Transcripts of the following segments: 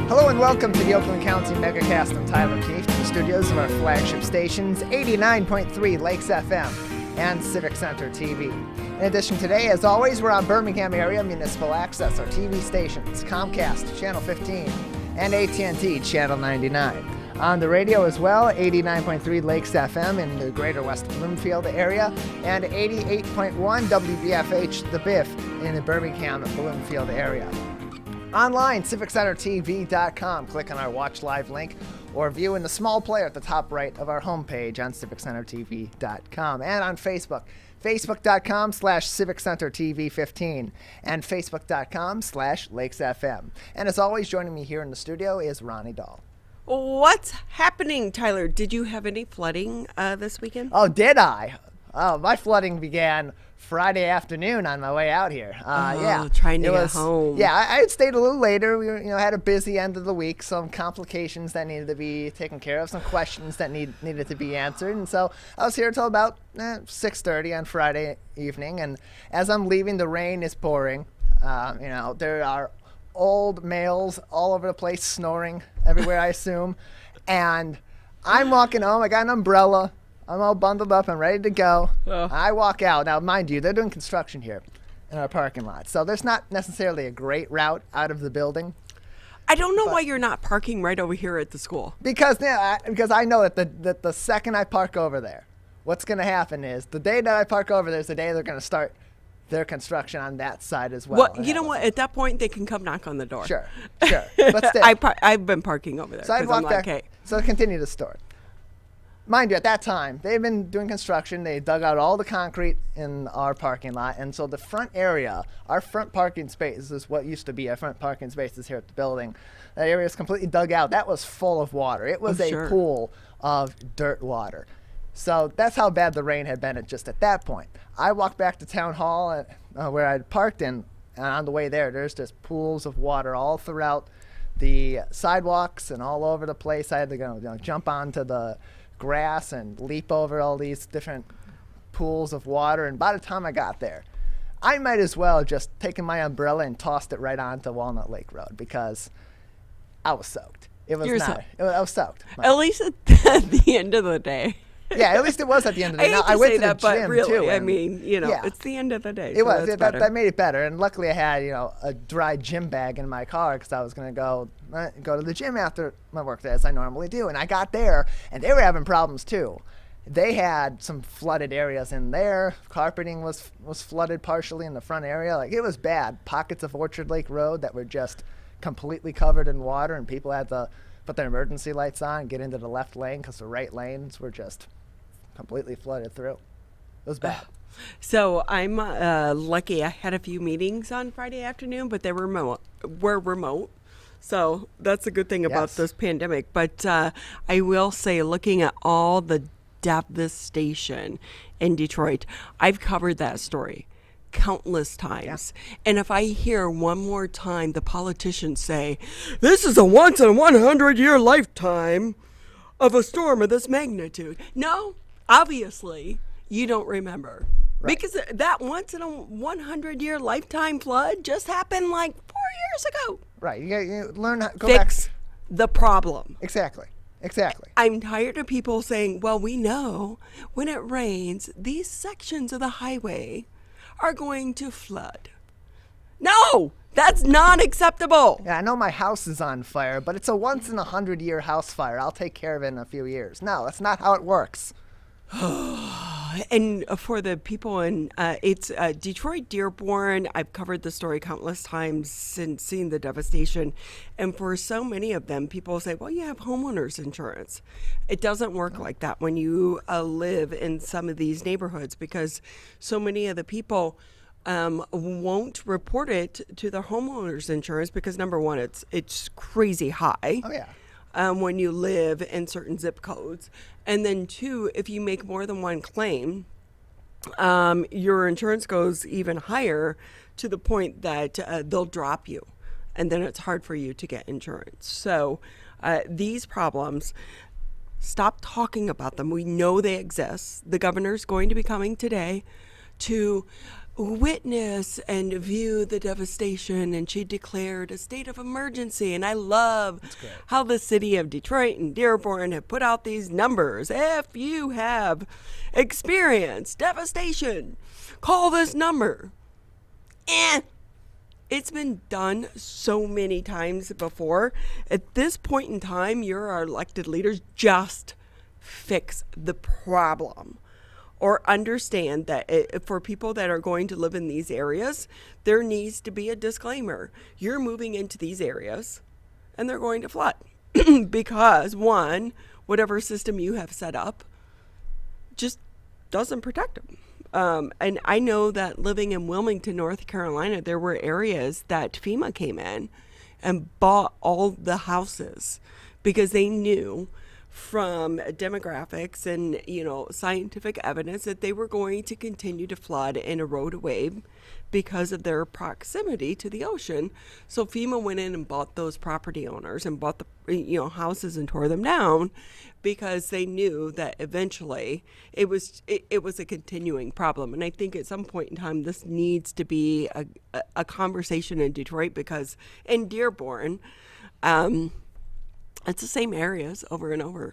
Hello and welcome to the Oakland County Megacast. I'm Tyler Keefe from the studios of our flagship stations, 89.3 Lakes FM and Civic Center TV. In addition, today, as always, we're on Birmingham area municipal access, our TV stations, Comcast, Channel 15, and AT&T, Channel 99. On the radio as well, 89.3 Lakes FM in the greater West Bloomfield area, and 88.1 WBFH, The Biff, in the Birmingham Bloomfield area. Online, civiccentertv.com. Click on our Watch Live link or view in the small player at the top right of our homepage on civiccentertv.com. And on Facebook, facebook.com/civiccentertv15 and facebook.com/lakesfm. And as always, joining me here in the studio is Ronnie Dahl. What's happening, Tyler? Did you have any flooding this weekend? Oh, did I? Oh, my flooding began Friday afternoon on my way out here. Trying to get home. Yeah, I had stayed a little later. We had a busy end of the week, some complications that needed to be taken care of, some questions that needed to be answered. And so I was here until about 6:30 on Friday evening. And as I'm leaving, the rain is pouring. There are old males all over the place snoring everywhere, I assume. And I'm walking home. I got an umbrella. I'm all bundled up and ready to go. I walk out. Now, mind you, they're doing construction here in our parking lot. So there's not necessarily a great route out of the building. I don't know why you're not parking right over here at the school. Because I know that the second I park over there, what's going to happen is the day that I park over there is the day they're going to start their construction on that side as well. Well, you know what? At that point, they can come knock on the door. Sure. But still. I've been parking over there. So I'd walk back. Okay. So continue the story. Mind you, at that time, they've been doing construction. They dug out all the concrete in our parking lot. And so the front area, our front parking space is what used to be our front parking spaces here at the building. That area is completely dug out. That was full of water. It was a pool of dirt water. So that's how bad the rain had been at that point. I walked back to town hall where I'd parked in, and on the way there, there's just pools of water all throughout the sidewalks and all over the place. I had to go jump onto the grass and leap over all these different pools of water. And by the time I got there, I might as well just taken my umbrella and tossed it right onto Walnut Lake Road because I was soaked. I was soaked. At least at the end of the day. Yeah, at least it was at the end of the day. I went to the that, gym but really, too. I mean, it's the end of the day. It was. That made it better. And luckily I had, a dry gym bag in my car because I was going to go to the gym after my work day as I normally do. And I got there and they were having problems too. They had some flooded areas in there. Carpeting was flooded partially in the front area. Like, it was bad. Pockets of Orchard Lake Road that were just completely covered in water, and people had to put their emergency lights on and get into the left lane because the right lanes were just completely flooded through. It was bad. So I'm lucky. I had a few meetings on Friday afternoon, but they were remote. So that's a good thing about this pandemic. But I will say, looking at all the devastation in Detroit, I've covered that story countless times. And if I hear one more time the politicians say, this is a once in a 100-year lifetime of a storm of this magnitude. No, obviously you don't remember. Right. Because that once in a 100-year lifetime flood just happened like 4 years ago. Right. You learn how to fix the problem. Exactly. I'm tired of people saying, well, we know when it rains, these sections of the highway are going to flood. No, that's not acceptable. Yeah, I know my house is on fire, but it's a once in a 100-year house fire. I'll take care of it in a few years. No, that's not how it works. And for the people in it's Detroit, Dearborn, I've covered the story countless times since seeing the devastation. And for so many of them, people say, well, you have homeowners insurance. It doesn't work like that when you live in some of these neighborhoods, because so many of the people won't report it to the homeowners insurance because, number one, it's crazy high. Oh, yeah. When you live in certain zip codes. And then two, if you make more than one claim, your insurance goes even higher to the point that they'll drop you. And then it's hard for you to get insurance. So these problems, stop talking about them. We know they exist. The governor's going to be coming today to witness and view the devastation, and she declared a state of emergency. And I love how the city of Detroit and Dearborn have put out these numbers. If you have experienced devastation, call this number. It's been done so many times before. At this point in time, your elected leaders just fix the problem. Or understand that for people that are going to live in these areas, there needs to be a disclaimer. You're moving into these areas and they're going to flood because, one, whatever system you have set up just doesn't protect them. And I know that living in Wilmington, North Carolina, there were areas that FEMA came in and bought all the houses because they knew from demographics and, scientific evidence that they were going to continue to flood and erode away because of their proximity to the ocean. So FEMA went in and bought those property owners and bought the, houses and tore them down because they knew that eventually it was a continuing problem. And I think at some point in time, this needs to be a conversation in Detroit, because in Dearborn, it's the same areas over and over.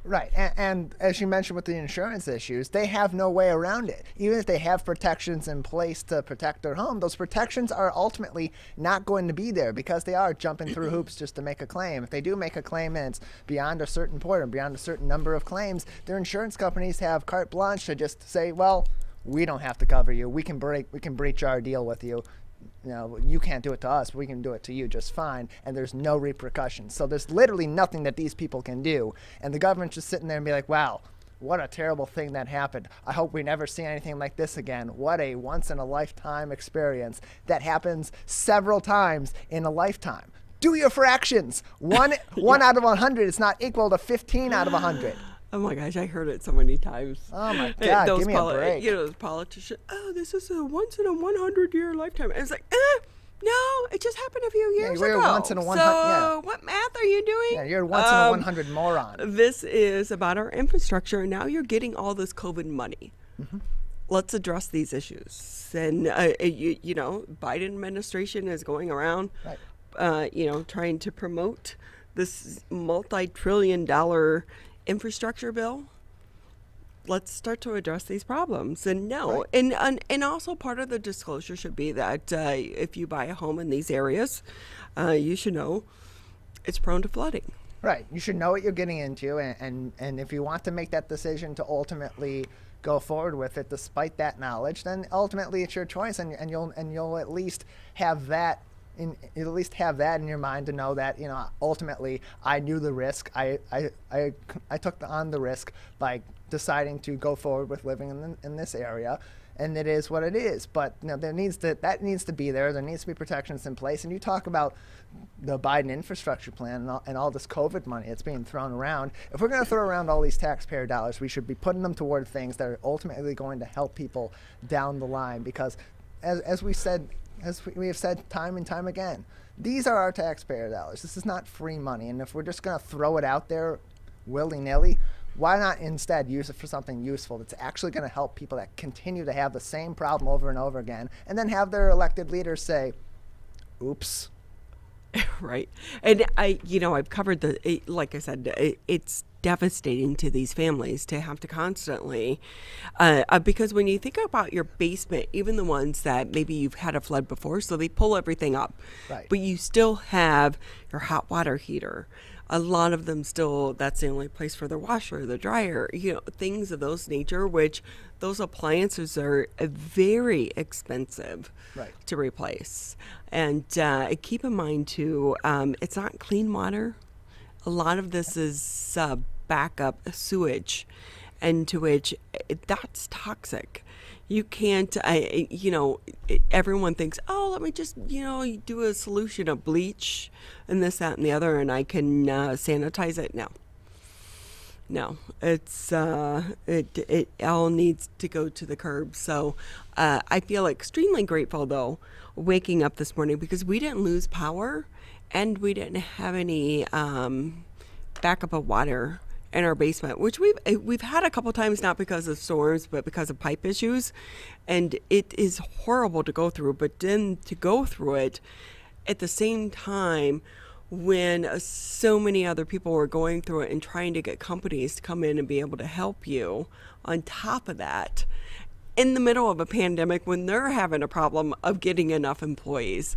Right. And as you mentioned with the insurance issues, they have no way around it. Even if they have protections in place to protect their home, those protections are ultimately not going to be there because they are jumping through hoops just to make a claim. If they do make a claim and it's beyond a certain point or beyond a certain number of claims, their insurance companies have carte blanche to just say, well, we don't have to cover you. We can breach our deal with you. You can't do it to us, but we can do it to you just fine, and there's no repercussions. So there's literally nothing that these people can do, and the government's just sitting there and be like, wow, what a terrible thing that happened. I hope we never see anything like this again. What a once-in-a-lifetime experience that happens several times in a lifetime. Do your fractions. One out of 100 is not equal to 15 out of 100. Oh my gosh, I heard it so many times. Oh my God, give me a break. Those politicians, this is a once in a 100-year lifetime. I was like, no, it just happened a few years ago. Once in a 100. So what math are you doing? Yeah, you're once in a 100 moron. This is about our infrastructure, and now you're getting all this COVID money. Mm-hmm. Let's address these issues. And Biden administration is going around, right. Trying to promote this multi-trillion-dollar infrastructure bill. Let's start to address these problems. And right. and also part of the disclosure should be that if you buy a home in these areas, you should know it's prone to flooding. Right. You should know what you're getting into, and if you want to make that decision to ultimately go forward with it, despite that knowledge, then ultimately it's your choice, and you'll at least have that. You'll at least have that in your mind to know that ultimately I knew the risk. I took on the risk by deciding to go forward with living in this area, and it is what it is. But that needs to be there. There needs to be protections in place. And you talk about the Biden infrastructure plan and all this COVID money that's being thrown around. If we're going to throw around all these taxpayer dollars, we should be putting them toward things that are ultimately going to help people down the line. Because as we have said time and time again, these are our taxpayer dollars. This is not free money. And if we're just going to throw it out there willy-nilly, why not instead use it for something useful that's actually going to help people that continue to have the same problem over and over again, and then have their elected leaders say, oops. Right. And I've covered like I said, it's devastating to these families to have to constantly, because when you think about your basement, even the ones that maybe you've had a flood before, so they pull everything up, right. But you still have your hot water heater. A lot of them still, that's the only place for their washer, the dryer, things of those nature, which those appliances are very expensive right. to replace. And keep in mind too, it's not clean water. A lot of this is backup sewage, and to which that's toxic. You can't, everyone thinks, let me just, do a solution of bleach and this, that, and the other, and I can sanitize it. No, it's, it all needs to go to the curb. So I feel extremely grateful, though, waking up this morning, because we didn't lose power and we didn't have any backup of water in our basement, which we've had a couple times, not because of storms, but because of pipe issues. And it is horrible to go through, but then to go through it at the same time when so many other people were going through it and trying to get companies to come in and be able to help you on top of that in the middle of a pandemic when they're having a problem of getting enough employees.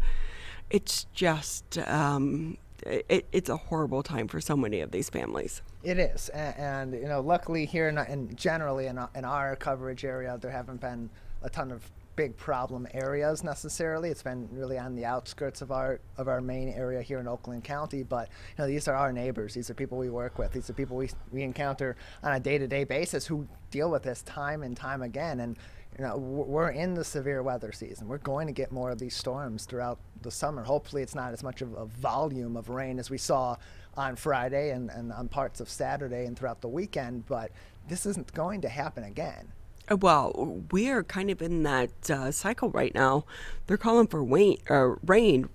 It's just, it's a horrible time for so many of these families. It is. And you know, luckily here and generally in our coverage area, there haven't been a ton of big problem areas necessarily. It's been really on the outskirts of our main area here in Oakland County, but you know, these are our neighbors. These are people we work with. These are people we encounter on a day-to-day basis who deal with this time and time again. And you know, we're in the severe weather season. We're going to get more of these storms throughout the summer. Hopefully it's not as much of a volume of rain as we saw on Friday and on parts of Saturday and throughout the weekend, but this isn't going to happen again. Well, we are kind of in that cycle right now. They're calling for rain,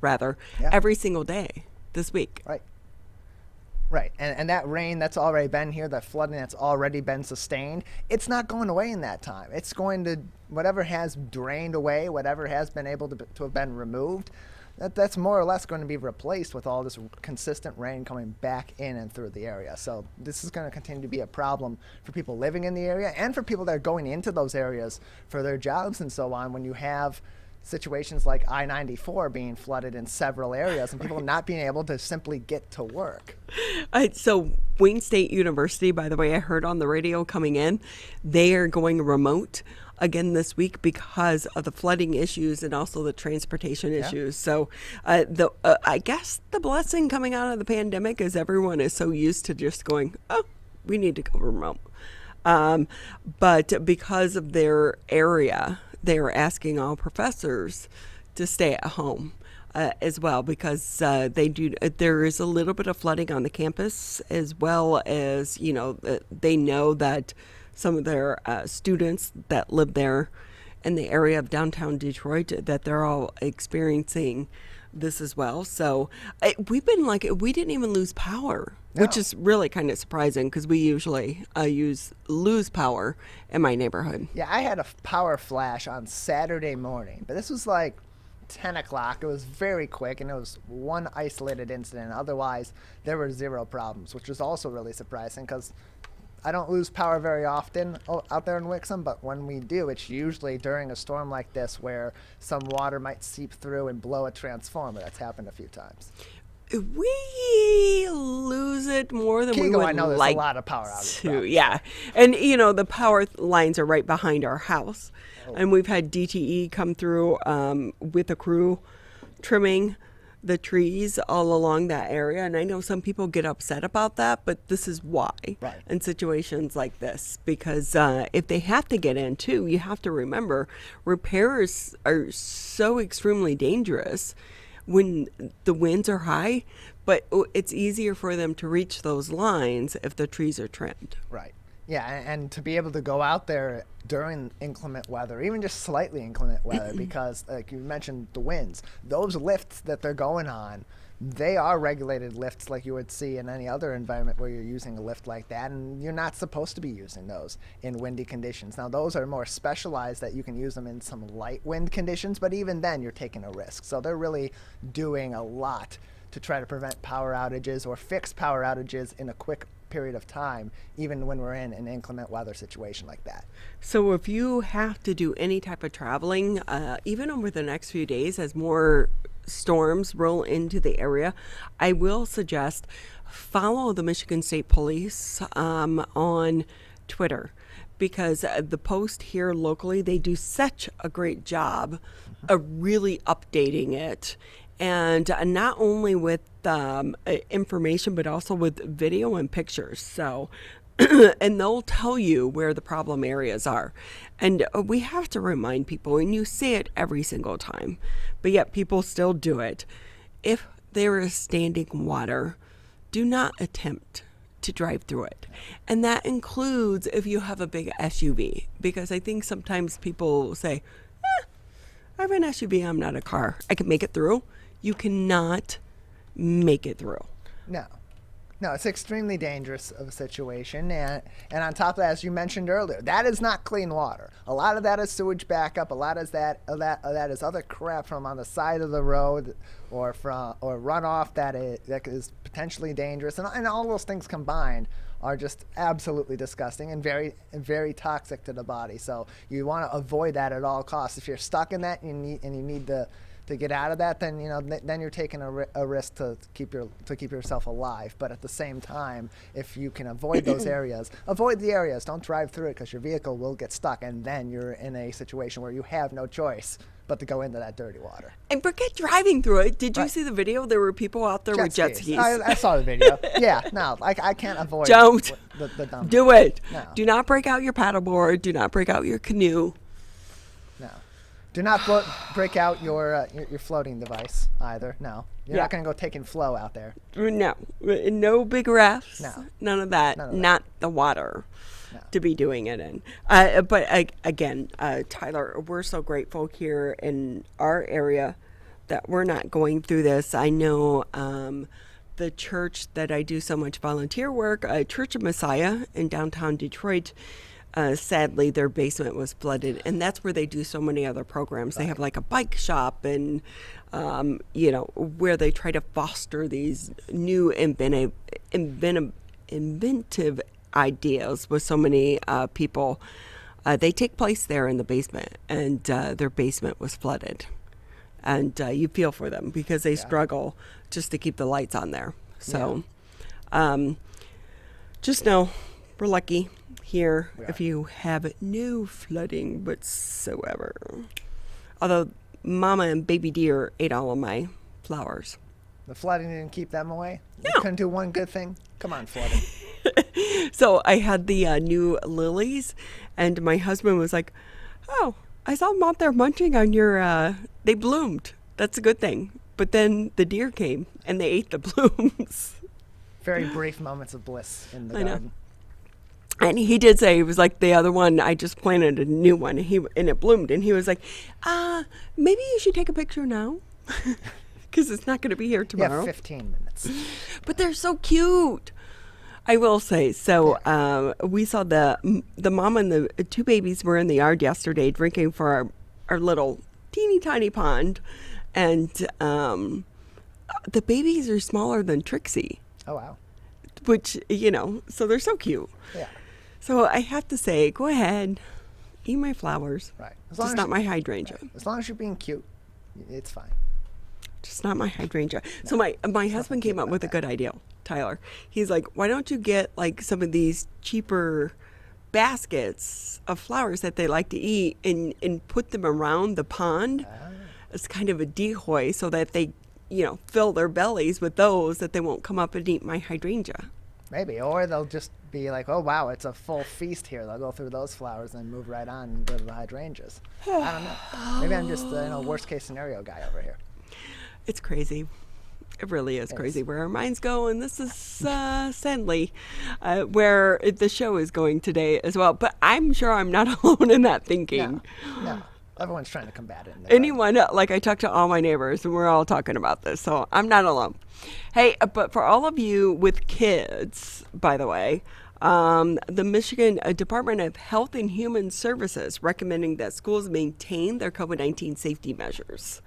every single day this week. Right. Right. And that rain that's already been here, that flooding that's already been sustained, it's not going away in that time. It's going to, whatever has drained away, whatever has been able to have been removed, that's more or less going to be replaced with all this consistent rain coming back in and through the area. So this is going to continue to be a problem for people living in the area and for people that are going into those areas for their jobs and so on. When you have situations like I-94 being flooded in several areas and people not being able to simply get to work. So Wayne State University, by the way, I heard on the radio coming in, they are going remote again this week because of the flooding issues and also the transportation issues. So I guess the blessing coming out of the pandemic is everyone is so used to just going, oh, we need to go remote. But because of their area, they are asking all professors to stay at home as well, because there is a little bit of flooding on the campus, as well as, you know, they know that some of their students that live there in the area of downtown Detroit, that they're all experiencing this as well. So we've been we didn't even lose power, which is really kind of surprising because we usually lose power in my neighborhood. Yeah, I had a power flash on Saturday morning, but this was like 10 o'clock. It was very quick, and it was one isolated incident. Otherwise, there were zero problems, which was also really surprising because I don't lose power very often out there in Wixom, but when we do, it's usually during a storm like this where some water might seep through and blow a transformer. That's happened a few times. We lose it more than we would I know there's like a lot of power outages. to. Yeah. And, you know, the power lines are right behind our house. And we've had DTE come through with a crew trimming the trees all along that area. And I know some people get upset about that, but this is why in situations like this, because if they have to get in too, you have to remember repairs are so extremely dangerous when the winds are high, but it's easier for them to reach those lines if the trees are trimmed. Right. Yeah, and to be able to go out there during inclement weather, even just slightly inclement weather, because like you mentioned, the winds, those lifts that they're going on, they are regulated lifts like you would see in any other environment where you're using a lift like that, and you're not supposed to be using those in windy conditions. Now, those are more specialized that you can use them in some light wind conditions, but even then you're taking a risk. So they're really doing a lot to try to prevent power outages or fix power outages in a quick period of time, even when we're in an inclement weather situation like that. So if you have to do any type of traveling, even over the next few days as more storms roll into the area, I will suggest follow the Michigan State Police on Twitter, because the Post here locally, they do such a great job of really updating it. And not only with information, but also with video and pictures. So, and they'll tell you where the problem areas are. And we have to remind people, and you say it every single time, but yet people still do it. If there is standing water, do not attempt to drive through it. And that includes if you have a big SUV, because I think sometimes people say, I have an SUV, I'm not a car. I can make it through. You cannot make it through. No. No, it's extremely dangerous of a situation, and on top of that, as you mentioned earlier, that is not clean water. A lot of that is sewage backup. A lot of that is other crap from on the side of the road, or runoff that is potentially dangerous, and all those things combined are just absolutely disgusting and very toxic to the body. So you want to avoid that at all costs. If you're stuck in that and you need to get out of that, then then you're taking a risk to keep yourself alive. But at the same time, if you can avoid those areas, avoid the areas. Don't drive through it, because your vehicle will get stuck, and then you're in a situation where you have no choice but to go into that dirty water. And forget driving through it. Did you see the video? There were people out there with jet skis. I saw the video. Yeah, no, I can't avoid Don't the dump. do it. No. Do not break out your paddleboard. Do not break out your canoe. No. Do not break out your floating device either. No. You're not going to go taking flow out there. No. No big rafts. No. None of that. None of that. Not the water to be doing it in. But again, Tyler, we're so grateful here in our area that we're not going through this. I know the church that I do so much volunteer work, Church of Messiah in downtown Detroit, sadly, their basement was flooded, and that's where they do so many other programs. Right. They have like a bike shop, and where they try to foster these new inventive ideas with so many people. They take place there in the basement, and their basement was flooded, and you feel for them because they struggle just to keep the lights on there. So, just know we're lucky here if you have no flooding whatsoever. Although mama and baby deer ate all of my flowers. The flooding didn't keep them away? No. You couldn't do one good thing? Come on, flooding. So I had the new lilies, and my husband was like, oh, I saw them out there munching on your, they bloomed. That's a good thing. But then the deer came, and they ate the blooms. Very brief moments of bliss in the garden. And he did say, he was like, the other one, I just planted a new one, and it bloomed. And he was like, maybe you should take a picture now, because it's not going to be here tomorrow. Yeah, 15 minutes. But they're so cute. I will say. So we saw the mom and the two babies were in the yard yesterday drinking for our little teeny tiny pond. And the babies are smaller than Trixie. Oh, wow. Which, so they're so cute. Yeah. So I have to say, go ahead, eat my flowers. Right. Just not my hydrangea. Right. As long as you're being cute, it's fine. Just not my hydrangea. No, so my husband came up with a good idea, Tyler. He's like, why don't you get like some of these cheaper baskets of flowers that they like to eat and put them around the pond as kind of a decoy so that they, fill their bellies with those, that they won't come up and eat my hydrangea. Maybe, or they'll just be like, oh, wow, it's a full feast here. They'll go through those flowers and move right on and go to the hydrangeas. I don't know. Maybe I'm just worst case scenario guy over here. It's crazy. It really is crazy where our minds go, and this is sadly where the show is going today as well. But I'm sure I'm not alone in that thinking. No. Everyone's trying to combat it. Anyone, like I talk to all my neighbors, and we're all talking about this, so I'm not alone. Hey, but for all of you with kids, by the way, the Michigan Department of Health and Human Services recommending that schools maintain their COVID-19 safety measures.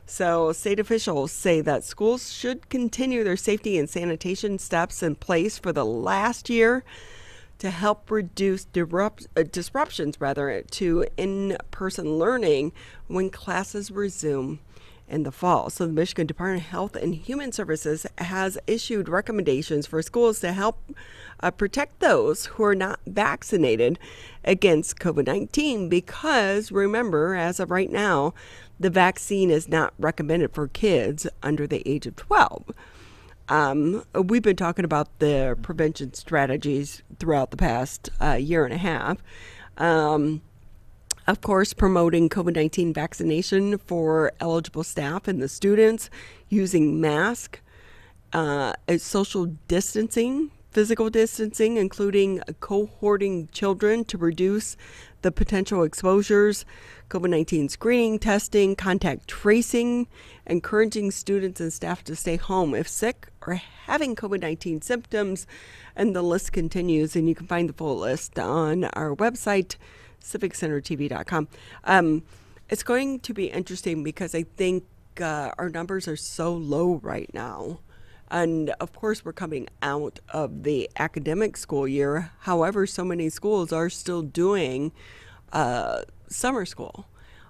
So state officials say that schools should continue their safety and sanitation steps in place for the last year to help reduce disruptions to in-person learning when classes resume in the fall. So the Michigan Department of Health and Human Services has issued recommendations for schools to help protect those who are not vaccinated against COVID-19 because, remember, as of right now, the vaccine is not recommended for kids under the age of 12. We've been talking about the prevention strategies throughout the past year and a half. Of course, promoting COVID-19 vaccination for eligible staff and the students, using masks, social distancing, physical distancing, including cohorting children to reduce the potential exposures, COVID-19 screening, testing, contact tracing, encouraging students and staff to stay home if sick or having COVID-19 symptoms, and the list continues. And you can find the full list on our website, civiccentertv.com. It's going to be interesting because I think our numbers are so low right now. And of course, we're coming out of the academic school year. However, so many schools are still doing summer school.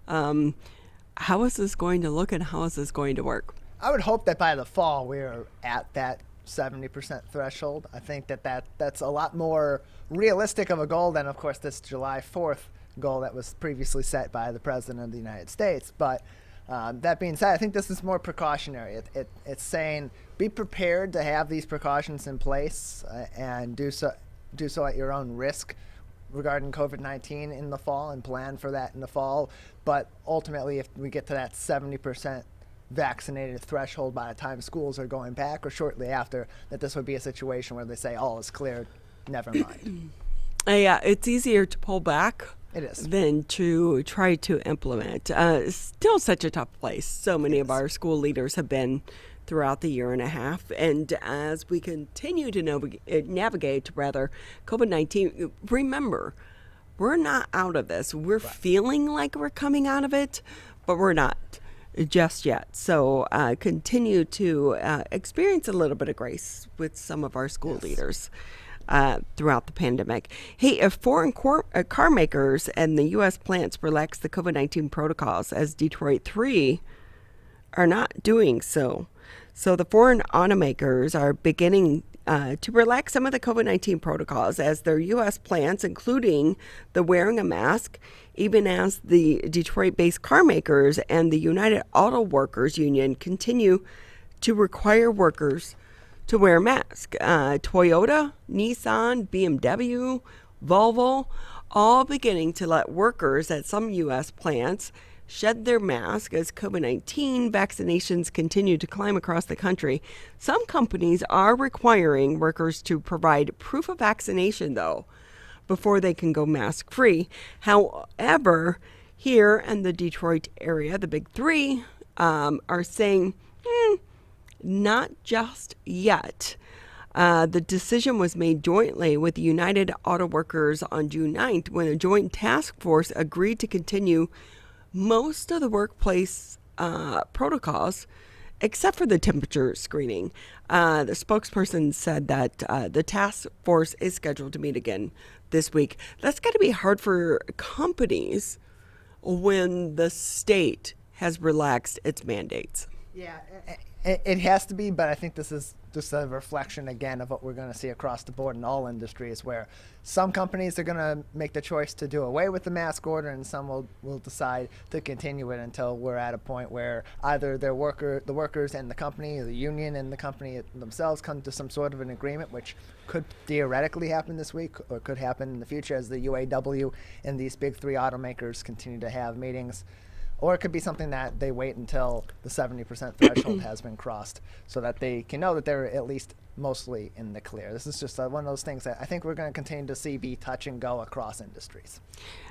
How is this going to look, and how is this going to work? I would hope that by the fall we're at that 70% threshold. I think that's a lot more realistic of a goal than, of course, this July 4th goal that was previously set by the President of the United States. But that being said, I think this is more precautionary. It's saying be prepared to have these precautions in place and do so at your own risk regarding COVID-19 in the fall, and plan for that in the fall. But ultimately, if we get to that 70% vaccinated threshold by the time schools are going back or shortly after, that this would be a situation where they say all is cleared, never mind. Yeah, it's easier to pull back. It is. Than to try to implement. Still such a tough place. So many of our school leaders have been throughout the year and a half. And as we continue to navigate COVID-19, remember, we're not out of this. We're feeling like we're coming out of it, but we're not just yet. So continue to experience a little bit of grace with some of our school leaders throughout the pandemic. Hey, foreign car makers and the U.S. plants relax the COVID-19 protocols, as Detroit 3 are not doing so. So the foreign automakers are beginning to relax some of the COVID-19 protocols as their U.S. plants, including the wearing a mask, even as the Detroit-based car makers and the United Auto Workers Union continue to require workers to wear a mask. Toyota, Nissan, BMW, Volvo, all beginning to let workers at some U.S. plants shed their mask as COVID-19 vaccinations continue to climb across the country. Some companies are requiring workers to provide proof of vaccination, though, before they can go mask-free. However, here in the Detroit area, the big three are saying, not just yet. The decision was made jointly with the United Auto Workers on June 9th when a joint task force agreed to continue most of the workplace protocols, except for the temperature screening. The spokesperson said that the task force is scheduled to meet again this week. That's got to be hard for companies when the state has relaxed its mandates. Yeah, it has to be, but I think this is just a reflection again of what we're going to see across the board in all industries, where some companies are going to make the choice to do away with the mask order, and some will decide to continue it until we're at a point where either the workers and the company, or the union and the company themselves, come to some sort of an agreement, which could theoretically happen this week or could happen in the future as the UAW and these big three automakers continue to have meetings. Or it could be something that they wait until the 70% threshold has been crossed so that they can know that they're at least mostly in the clear. This is just one of those things that I think we're going to continue to see be touch and go across industries.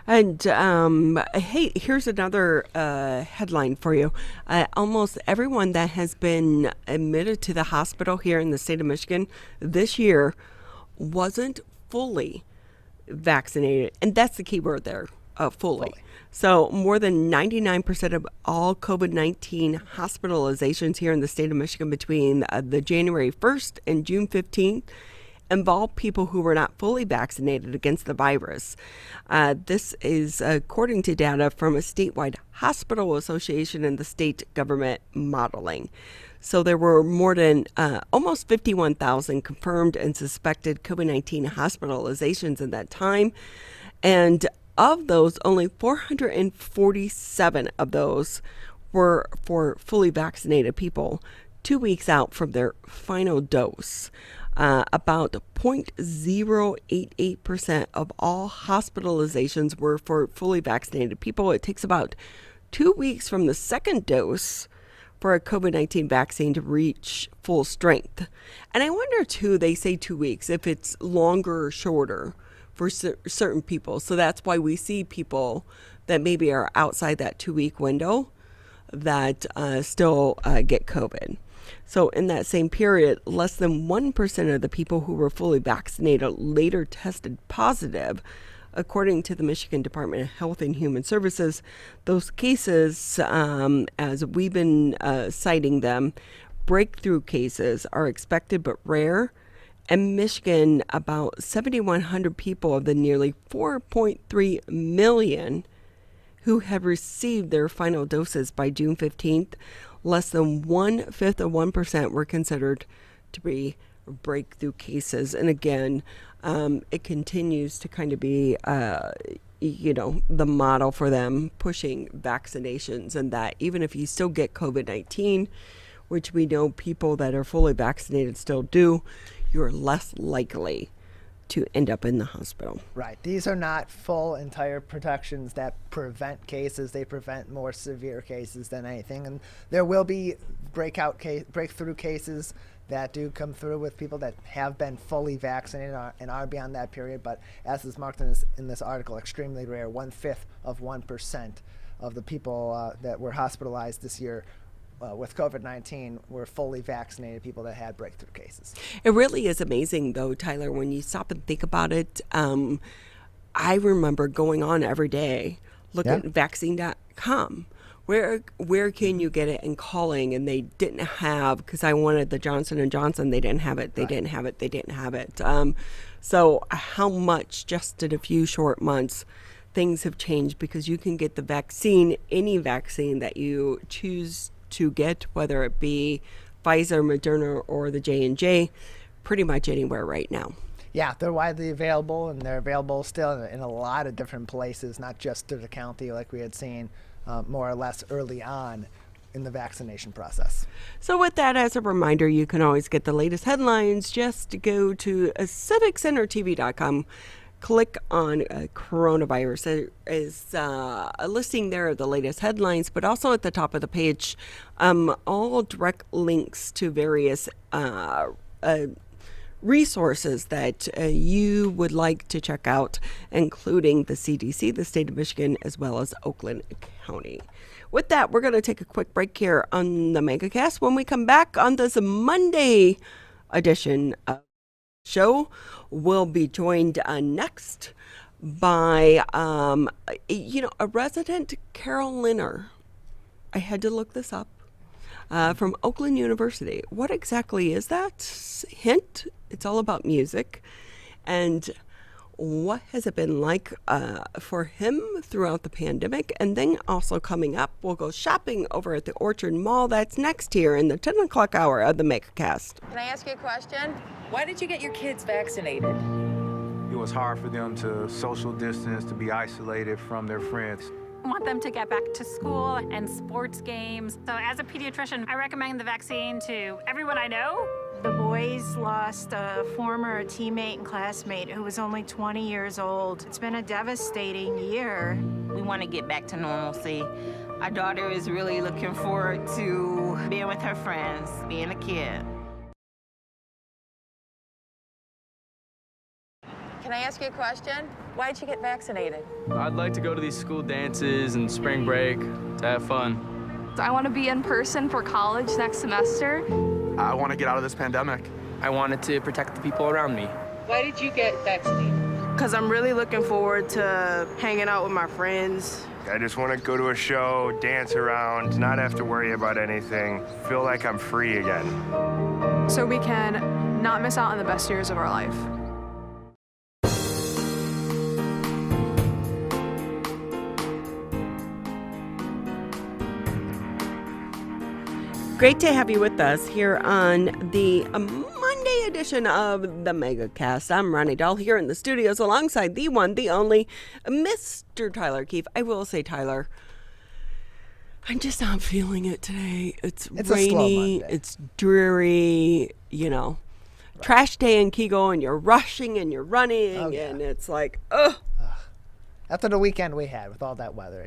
And hey, here's another headline for you. Almost everyone that has been admitted to the hospital here in the state of Michigan this year wasn't fully vaccinated. And that's the key word there, fully. So more than 99% of all COVID-19 hospitalizations here in the state of Michigan between the January 1st and June 15th involve people who were not fully vaccinated against the virus. This is according to data from a statewide hospital association and the state government modeling. So there were more than almost 51,000 confirmed and suspected COVID-19 hospitalizations in that time. And of those, only 447 of those were for fully vaccinated people 2 weeks out from their final dose. About 0.088% of all hospitalizations were for fully vaccinated people. It takes about 2 weeks from the second dose for a COVID-19 vaccine to reach full strength. And I wonder, too, they say 2 weeks, if it's longer or shorter for certain people. So that's why we see people that maybe are outside that 2-week window that still get COVID. So in that same period, less than 1% of the people who were fully vaccinated later tested positive. According to the Michigan Department of Health and Human Services, those cases, as we've been citing them, breakthrough cases are expected but rare. In Michigan, about 7,100 people of the nearly 4.3 million who have received their final doses by June 15th, less than 1/5 of 1% were considered to be breakthrough cases. And again, it continues to kind of be, the model for them pushing vaccinations, and that even if you still get COVID-19, which we know people that are fully vaccinated still do, you're less likely to end up in the hospital. Right. These are not full, entire protections that prevent cases. They prevent more severe cases than anything. And there will be breakthrough cases that do come through with people that have been fully vaccinated and are beyond that period. But as is marked in this article, extremely rare. 1/5 of 1% of the people that were hospitalized this year with COVID-19 were fully vaccinated people that had breakthrough cases. It really is amazing, though, Tyler, when you stop and think about it. I remember going on every day looking at vaccine.com. Where can you get it, and calling, and they didn't have, because I wanted the Johnson & Johnson, they didn't have it, they didn't have it. So how much just in a few short months things have changed, because you can get the vaccine, any vaccine that you choose to get, whether it be Pfizer, Moderna, or the J&J, pretty much anywhere right now. Yeah, they're widely available, and they're available still in a lot of different places, not just to the county like we had seen more or less early on in the vaccination process. So with that as a reminder, you can always get the latest headlines. Just go to civiccentertv.com. Click on coronavirus. There is a listing there of the latest headlines, but also at the top of the page, all direct links to various resources that you would like to check out, including the CDC, the state of Michigan, as well as Oakland County. With that, we're going to take a quick break here on the Megacast. When we come back on this Monday edition of show, we'll be joined next by a resident carillonneur. I had to look this up. From Oakland University. What exactly is that? Hint, it's all about music. And what has it been like for him throughout the pandemic? And then also coming up, we'll go shopping over at the Orchard Mall. That's next here in the 10 o'clock hour of the Megacast. Can I ask you a question? Why did you get your kids vaccinated? It was hard for them to social distance, to be isolated from their friends. I want them to get back to school and sports games. So as a pediatrician, I recommend the vaccine to everyone I know. The boys lost a former teammate and classmate who was only 20 years old. It's been a devastating year. We want to get back to normalcy. Our daughter is really looking forward to being with her friends, being a kid. Can I ask you a question? Why did you get vaccinated? I'd like to go to these school dances and spring break to have fun. I want to be in person for college next semester. I want to get out of this pandemic. I wanted to protect the people around me. Why did you get vaccinated? Because I'm really looking forward to hanging out with my friends. I just want to go to a show, dance around, not have to worry about anything, feel like I'm free again. So we can not miss out on the best years of our life. Great to have you with us here on the Monday edition of the Megacast. I'm Ronnie Dahl here in the studios alongside the one, the only, Mr. Tyler Keefe. I will say, Tyler, I'm just not feeling it today. It's rainy, it's dreary, trash day in Kegel, and you're rushing and you're running, and it's like, ugh. After the weekend we had with all that weather,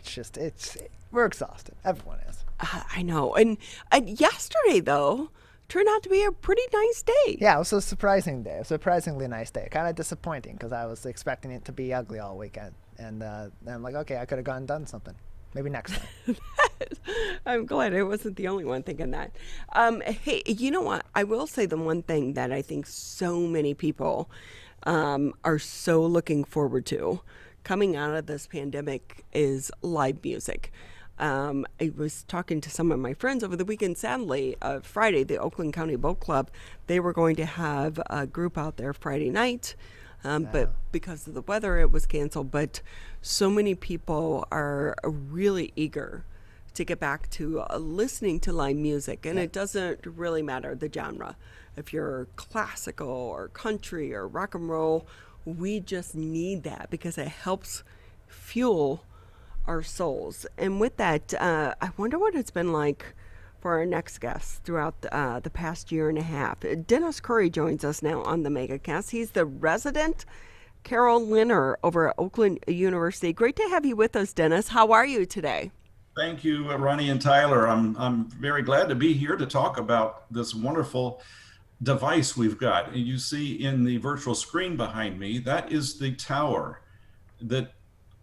we're exhausted. Everyone is. I know. And yesterday, though, turned out to be a pretty nice day. Yeah, it was a surprising day. A surprisingly nice day. Kind of disappointing because I was expecting it to be ugly all weekend. And I'm like, okay, I could have gone and done something. Maybe next time. I'm glad I wasn't the only one thinking that. Hey, you know what? I will say the one thing that I think so many people are so looking forward to coming out of this pandemic is live music. I was talking to some of my friends over the weekend. Sadly, Friday, the Oakland County Boat Club, they were going to have a group out there Friday night. But because of the weather, it was canceled. But so many people are really eager to get back to listening to live music. And it doesn't really matter the genre. If you're classical or country or rock and roll, we just need that because it helps fuel our souls. And with that, I wonder what it's been like for our next guest throughout the past year and a half. Dennis Curry joins us now on the Megacast. He's the resident Carillonneur over at Oakland University. Great to have you with us, Dennis. How are you today? Thank you, Ronnie and Tyler. I'm very glad to be here to talk about this wonderful device we've got. You see in the virtual screen behind me, that is the tower that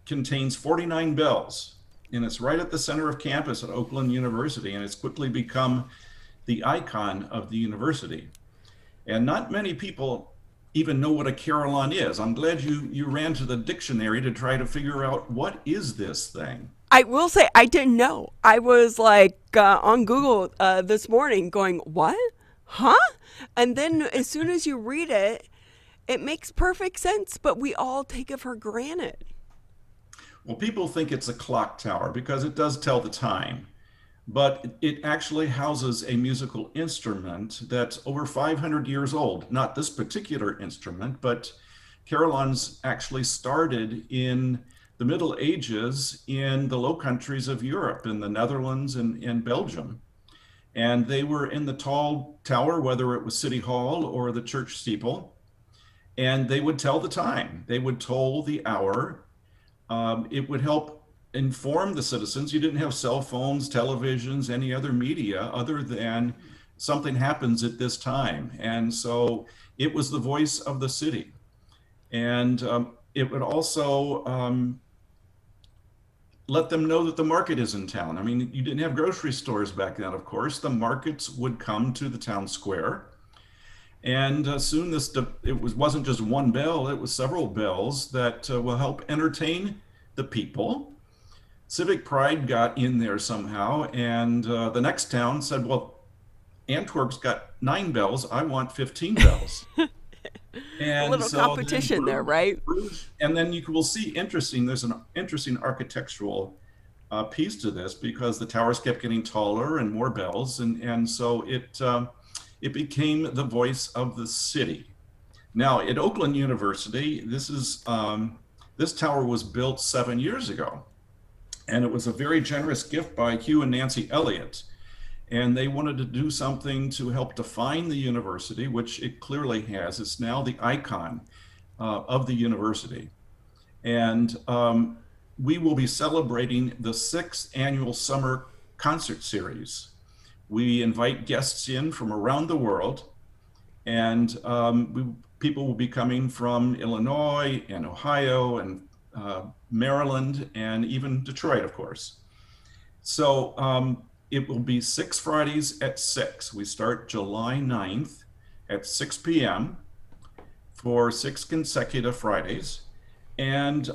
contains 49 bells, and it's right at the center of campus at Oakland University, and it's quickly become the icon of the university. And not many people even know what a carillon is. I'm glad you ran to the dictionary to try to figure out what is this thing. I will say I didn't know. I was like on Google this morning going, what? Huh? And then as soon as you read it, it makes perfect sense, but we all take it for granted. Well, people think it's a clock tower because it does tell the time, but it actually houses a musical instrument that's over 500 years old. Not this particular instrument, but carillons actually started in the Middle Ages in the Low Countries of Europe, in the Netherlands and Belgium. And they were in the tall tower, whether it was City Hall or the church steeple, and they would tell the time. They would toll the hour. It would help inform the citizens. You didn't have cell phones, televisions, any other media other than something happens at this time. And so it was the voice of the city. And it would also let them know that the market is in town. I mean, you didn't have grocery stores back then, of course. The markets would come to the town square. And soon wasn't just one bell, it was several bells that will help entertain the people. Civic pride got in there somehow, and the next town said, well, Antwerp's got 9 bells, I want 15 bells. And a little competition there, right? And then you will see there's an interesting architectural piece to this because the towers kept getting taller and more bells, and so it became the voice of the city. Now at Oakland University, this tower was built 7 years ago, and it was a very generous gift by Hugh and Nancy Elliott. And they wanted to do something to help define the university, which it clearly has. It's now the icon of the university. And we will be celebrating the 6th annual summer concert series. We invite guests in from around the world, and people will be coming from Illinois and Ohio and Maryland and even Detroit, of course. So it will be 6 Fridays at 6. We start July 9th at 6 p.m. for 6 consecutive Fridays. And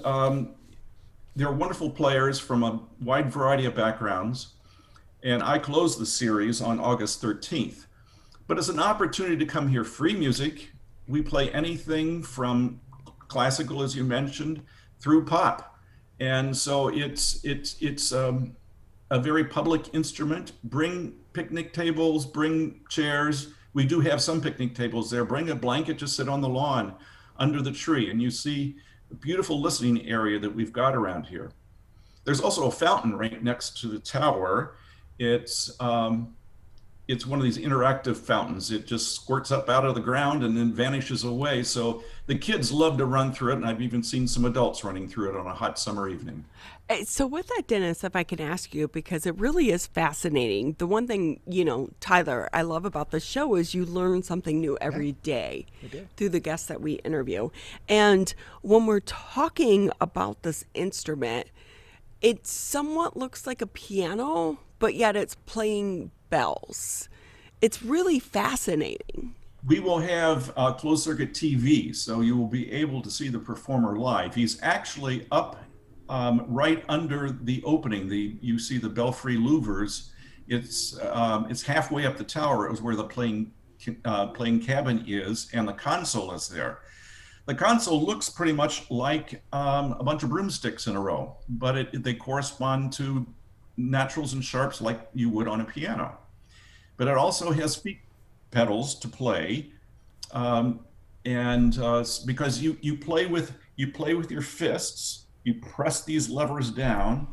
there are wonderful players from a wide variety of backgrounds. And I close the series on August 13th. But it's an opportunity to come hear free music. We play anything from classical, as you mentioned, through pop. And so it's a very public instrument. Bring picnic tables, bring chairs. We do have some picnic tables there. Bring a blanket, just sit on the lawn under the tree, and you see the beautiful listening area that we've got around here. There's also a fountain right next to the tower. It's it's one of these interactive fountains. It just squirts up out of the ground and then vanishes away. So the kids love to run through it, and I've even seen some adults running through it on a hot summer evening. So with that, Dennis, if I can ask you, because it really is fascinating. The one thing, Tyler, I love about the show is you learn something new every day through the guests that we interview. And when we're talking about this instrument, it somewhat looks like a piano, but yet it's playing bells. It's really fascinating. We will have closed circuit TV, so you will be able to see the performer live. He's actually up right under the opening. You see the belfry louvers. It's halfway up the tower. It was where the playing cabin is, and the console is there. The console looks pretty much like a bunch of broomsticks in a row, but they correspond to naturals and sharps like you would on a piano. But it also has feet pedals to play, because you play with your fists, you press these levers down,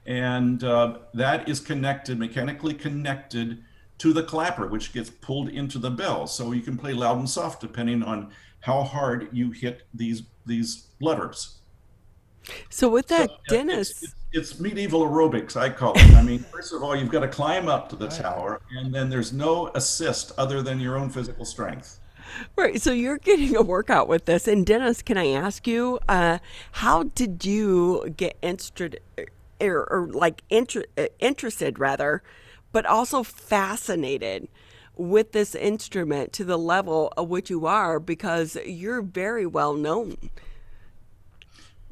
and that is mechanically connected to the clapper, which gets pulled into the bell. So you can play loud and soft depending on how hard you hit these levers. So with that, Dennis, it's medieval aerobics, I call it. I mean, first of all, you've got to climb up to the tower, and then there's no assist other than your own physical strength. Right. So you're getting a workout with this. And Dennis, can I ask you, how did you get interested, rather, but also fascinated with this instrument to the level of which you are, because you're very well known?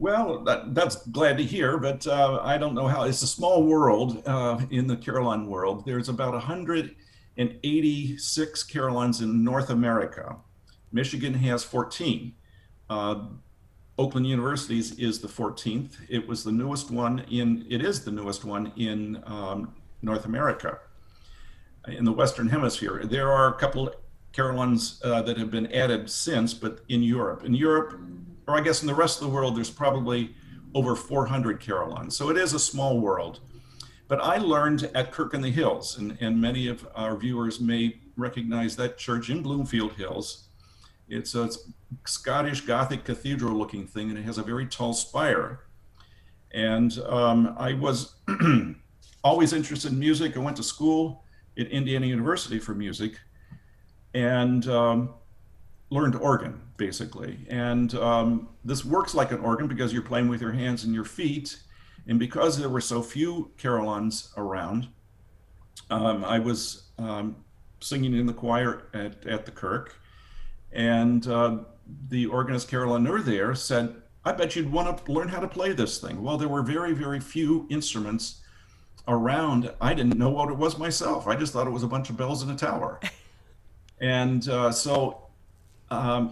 Well, that's glad to hear, but I don't know how. It's a small world in the Carillon world. There's about 186 Carillons in North America. Michigan has 14. Oakland University is the 14th. It is the newest one in North America, in the Western Hemisphere. There are a couple Carillons that have been added since, but in Europe, or I guess in the rest of the world, there's probably over 400 Carillons. So it is a small world. But I learned at Kirk in the Hills, and many of our viewers may recognize that church in Bloomfield Hills. It's a Scottish Gothic cathedral looking thing, and it has a very tall spire. And I was always interested in music. I went to school at Indiana University for music, and learned organ, basically. And this works like an organ because you're playing with your hands and your feet. And because there were so few Carillons around, I was singing in the choir at the Kirk. And the organist Carillonneur there said, I bet you'd want to learn how to play this thing. Well, there were very, very few instruments around. I didn't know what it was myself. I just thought it was a bunch of bells in a tower. And so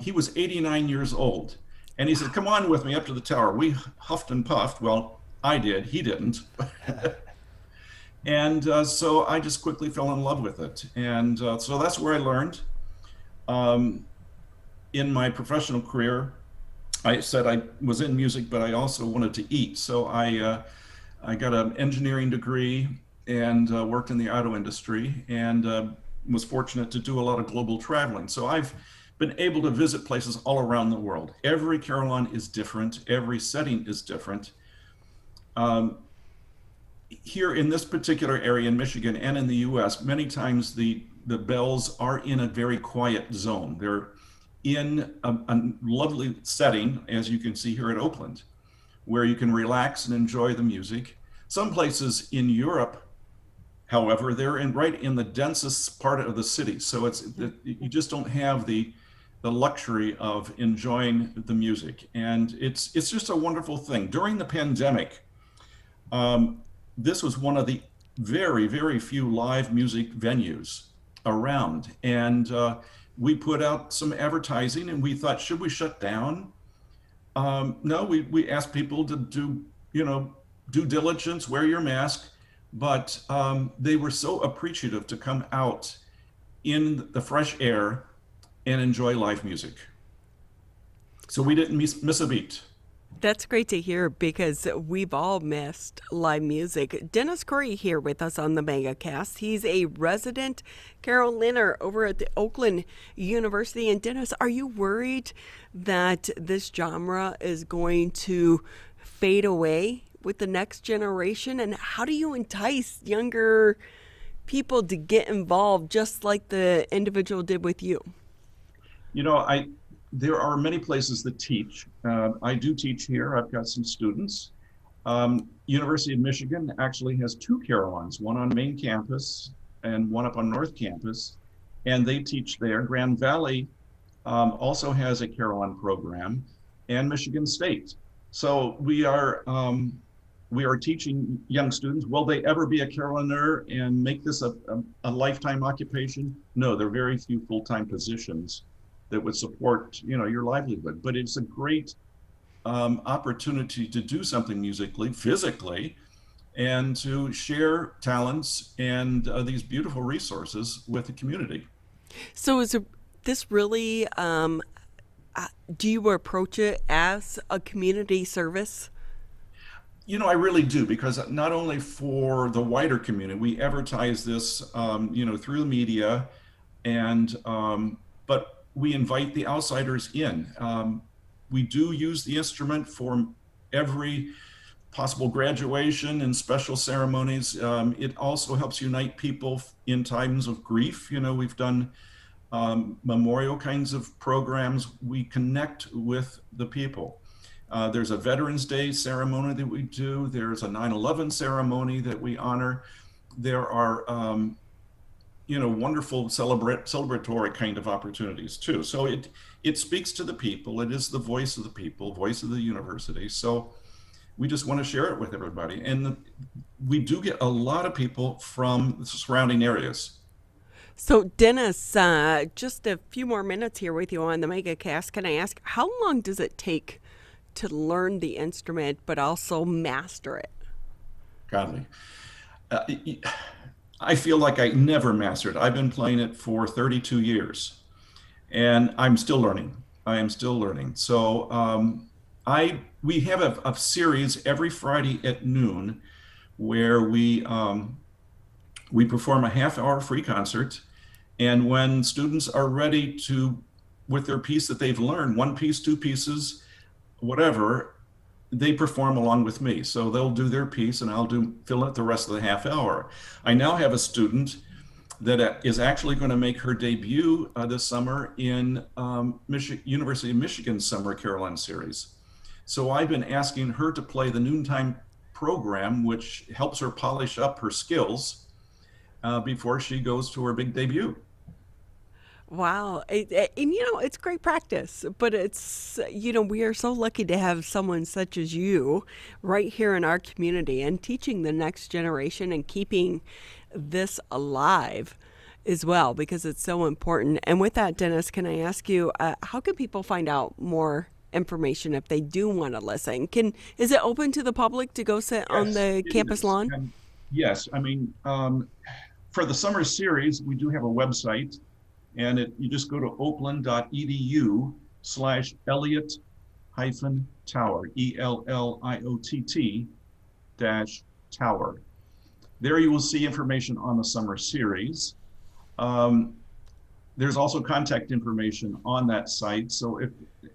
he was 89 years old, and he said, come on with me up to the tower. We huffed and puffed. Well, I did, he didn't. And so I just quickly fell in love with it. And so that's where I learned. In my professional career, I said I was in music, but I also wanted to eat. So I got an engineering degree and worked in the auto industry, and was fortunate to do a lot of global traveling. So I've been able to visit places all around the world. Every Carillon is different. Every setting is different. Here in this particular area in Michigan and in the US, many times the bells are in a very quiet zone. They're in a lovely setting, as you can see here at Oakland, where you can relax and enjoy the music. Some places in Europe, however, they're right in the densest part of the city. So you just don't have the luxury of enjoying the music. And it's just a wonderful thing. During the pandemic, this was one of the very, very few live music venues around. And we put out some advertising, and we thought, should we shut down? No, we asked people to do, due diligence, wear your mask. But they were so appreciative to come out in the fresh air and enjoy live music. So we didn't miss a beat. That's great to hear because we've all missed live music. Dennis Curry here with us on the Megacast. He's a resident Carillonneur over at the Oakland University. And Dennis, are you worried that this genre is going to fade away with the next generation? And how do you entice younger people to get involved just like the individual did with you? There are many places that teach. I do teach here. I've got some students. University of Michigan actually has 2 Carillons, one on main campus and one up on North Campus, and they teach there. Grand Valley also has a Carillon program, and Michigan State. So we are teaching young students. Will they ever be a Carillonneur and make this a lifetime occupation? No, there are very few full-time positions that would support, your livelihood. But it's a great opportunity to do something musically, physically, and to share talents and these beautiful resources with the community. So is this really, do you approach it as a community service? I really do, because not only for the wider community, we advertise this, through the media, and but we invite the outsiders in. We do use the instrument for every possible graduation and special ceremonies. It also helps unite people in times of grief. We've done memorial kinds of programs. We connect with the people. There's a Veterans Day ceremony that we do. There's a 9/11 ceremony that we honor. There are wonderful celebratory kind of opportunities too. So it speaks to the people. It is the voice of the people, voice of the university. So we just want to share it with everybody. And we do get a lot of people from the surrounding areas. So Dennis, just a few more minutes here with you on the Megacast. Can I ask, how long does it take to learn the instrument, but also master it? Godly. I feel like I never mastered. I've been playing it for 32 years, and I'm still learning. I am still learning. So we have a series every Friday at noon where we perform a half-hour free concert, and when students are ready to, with their piece that they've learned, 1 piece, 2 pieces, whatever, they perform along with me. So they'll do their piece and I'll fill it the rest of the half hour. I now have a student that is actually going to make her debut this summer in University of Michigan Summer Carillon Series. So I've been asking her to play the noontime program, which helps her polish up her skills before she goes to her big debut. Wow. And it's great practice, but it's, we are so lucky to have someone such as you right here in our community and teaching the next generation and keeping this alive as well, because it's so important. And with that, Dennis, can I ask you, how can people find out more information if they do want to listen? Is it open to the public to go sit on the campus lawn? Yes. I mean, for the summer series, we do have a website. And you just go to oakland.edu/Elliott-Tower, ELLIOTT-Tower. There you will see information on the summer series. There's also contact information on that site. So if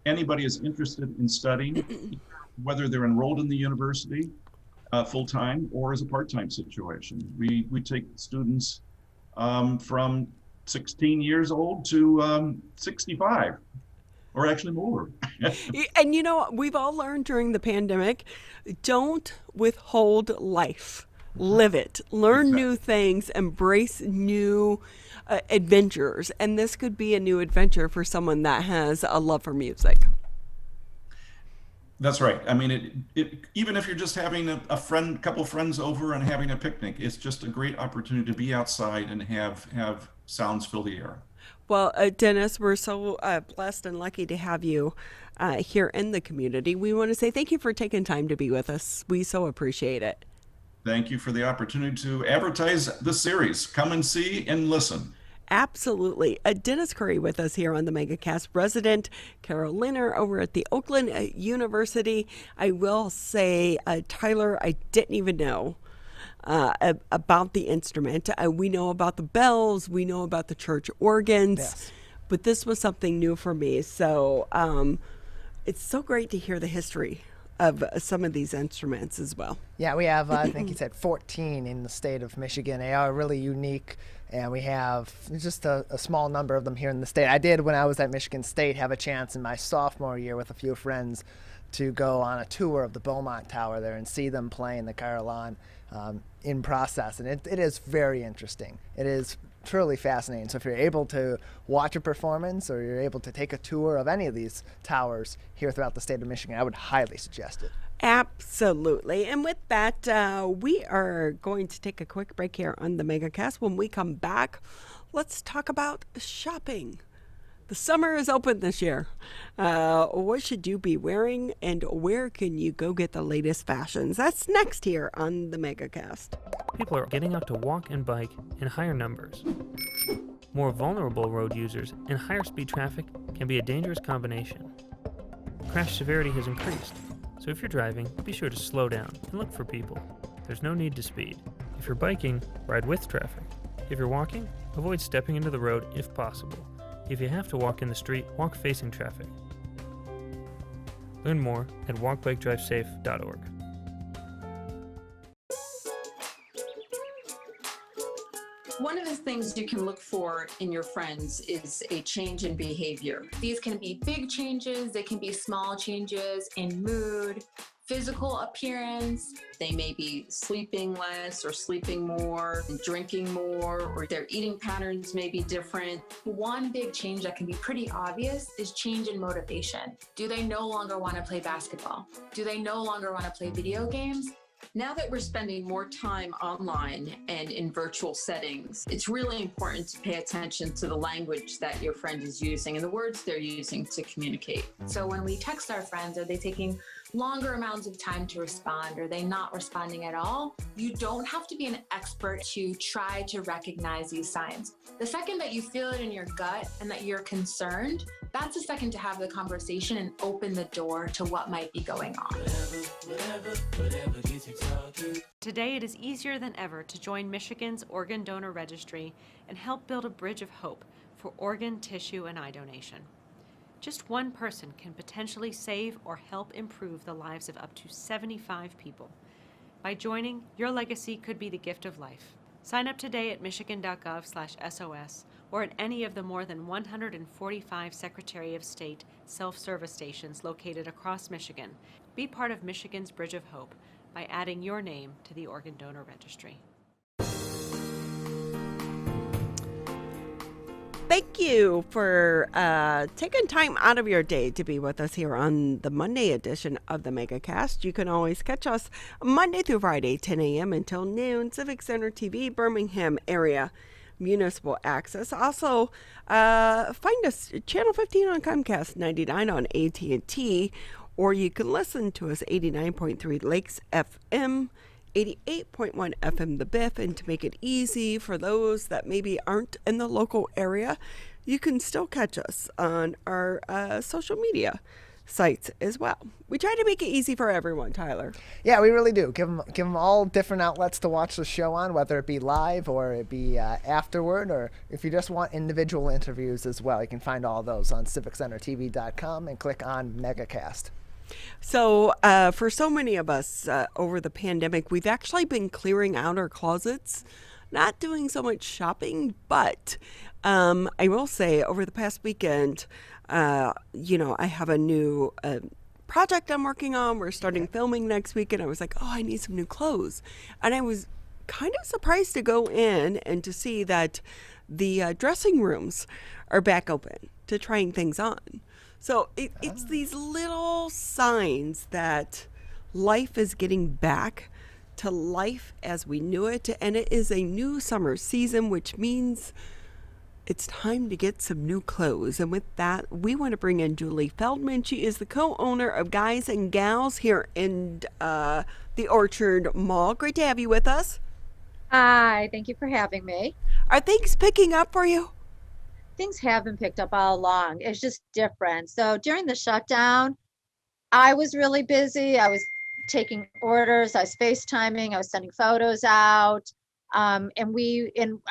anybody is interested in studying, whether they're enrolled in the university full-time or as a part-time situation, we take students from 16 years old to 65, or actually more. And we've all learned during the pandemic, don't withhold life. Live it. Learn new things. Embrace new adventures. And this could be a new adventure for someone that has a love for music. That's right. I mean, even if you're just having a couple friends over and having a picnic, it's just a great opportunity to be outside and have sounds fill the air. Well, Dennis, we're so blessed and lucky to have you here in the community. We want to say thank you for taking time to be with us. We so appreciate it. Thank you for the opportunity to advertise the series. Come and see and listen. Absolutely. Dennis Curry with us here on the Megacast, resident Carillonneur over at the Oakland University. I will say, Tyler, I didn't even know about the instrument. We know about the bells, we know about the church organs, Yes. but this was something new for me. So it's so great to hear the history of some of these instruments as well. Yeah, we have, I think you said 14 in the state of Michigan. They are really unique, and we have just a small number of them here in the state. I did, when I was at Michigan State, have a chance in my sophomore year with a few friends to go on a tour of the Beaumont Tower there and see them playing the Carillon in process. And it is very interesting. It is truly fascinating. So if you're able to watch a performance or you're able to take a tour of any of these towers here throughout the state of Michigan, I would highly suggest it. Absolutely. And with that, we are going to take a quick break here on the Megacast. When we come back, let's talk about shopping. The summer is open this year. What should you be wearing, and where can you go get the latest fashions? That's next here on the Megacast. People are getting out to walk and bike in higher numbers. More vulnerable road users and higher speed traffic can be a dangerous combination. Crash severity has increased, so if you're driving, be sure to slow down and look for people. There's no need to speed. If you're biking, ride with traffic. If you're walking, avoid stepping into the road if possible. If you have to walk in the street, walk facing traffic. Learn more at walkbikedrivesafe.org. One of the things you can look for in your friends is a change in behavior. These can be big changes, they can be small changes in mood, physical appearance. They may be sleeping less or sleeping more, drinking more, or their eating patterns may be different. One big change that can be pretty obvious is change in motivation. Do they no longer want to play basketball? Do they no longer want to play video games? Now that we're spending more time online and in virtual settings, it's really important to pay attention to the language that your friend is using and the words they're using to communicate. So when we text our friends, are they taking longer amounts of time to respond? Are they not responding at all? You don't have to be an expert to try to recognize these signs. The second that you feel it in your gut and that you're concerned, that's the second to have the conversation and open the door to what might be going on. Today, it is easier than ever to join Michigan's Organ Donor Registry and help build a bridge of hope for organ, tissue, and eye donation. Just one person can potentially save or help improve the lives of up to 75 people. By joining, your legacy could be the gift of life. Sign up today at michigan.gov/SOS or at any of the more than 145 Secretary of State self-service stations located across Michigan. Be part of Michigan's Bridge of Hope by adding your name to the Organ Donor Registry. Thank you for taking time out of your day to be with us here on the Monday edition of the Megacast. You can always catch us Monday through Friday, 10 a.m. until noon, Civic Center TV, Birmingham area, municipal access. Also, find us Channel 15 on Comcast, 99 on AT&T, or you can listen to us 89.3 Lakes FM, 88.1 FM The Biff. And to make it easy for those that maybe aren't in the local area, you can still catch us on our social media sites as well. We try to make it easy for everyone, Tyler. Yeah, we really do. Give them all different outlets to watch the show on, whether it be live or it be afterward, or if you just want individual interviews as well. You can find all those on civiccentertv.com and click on Megacast. So for so many of us over the pandemic, we've actually been clearing out our closets, not doing so much shopping, but I will say over the past weekend, I have a new project I'm working on. We're starting filming next week, and I was like, oh, I need some new clothes. And I was kind of surprised to go in and to see that the dressing rooms are back open to trying things on. So it's these little signs that life is getting back to life as we knew it. And it is a new summer season, which means it's time to get some new clothes. And with that, we want to bring in Julie Feldman. She is the co-owner of Guys and Gals here in the Orchard Mall. Great to have you with us. Hi, thank you for having me. Are things picking up for you? things have been picked up all along. It's just different. So during the shutdown, I was really busy. I was taking orders. I was FaceTiming. I was sending photos out. And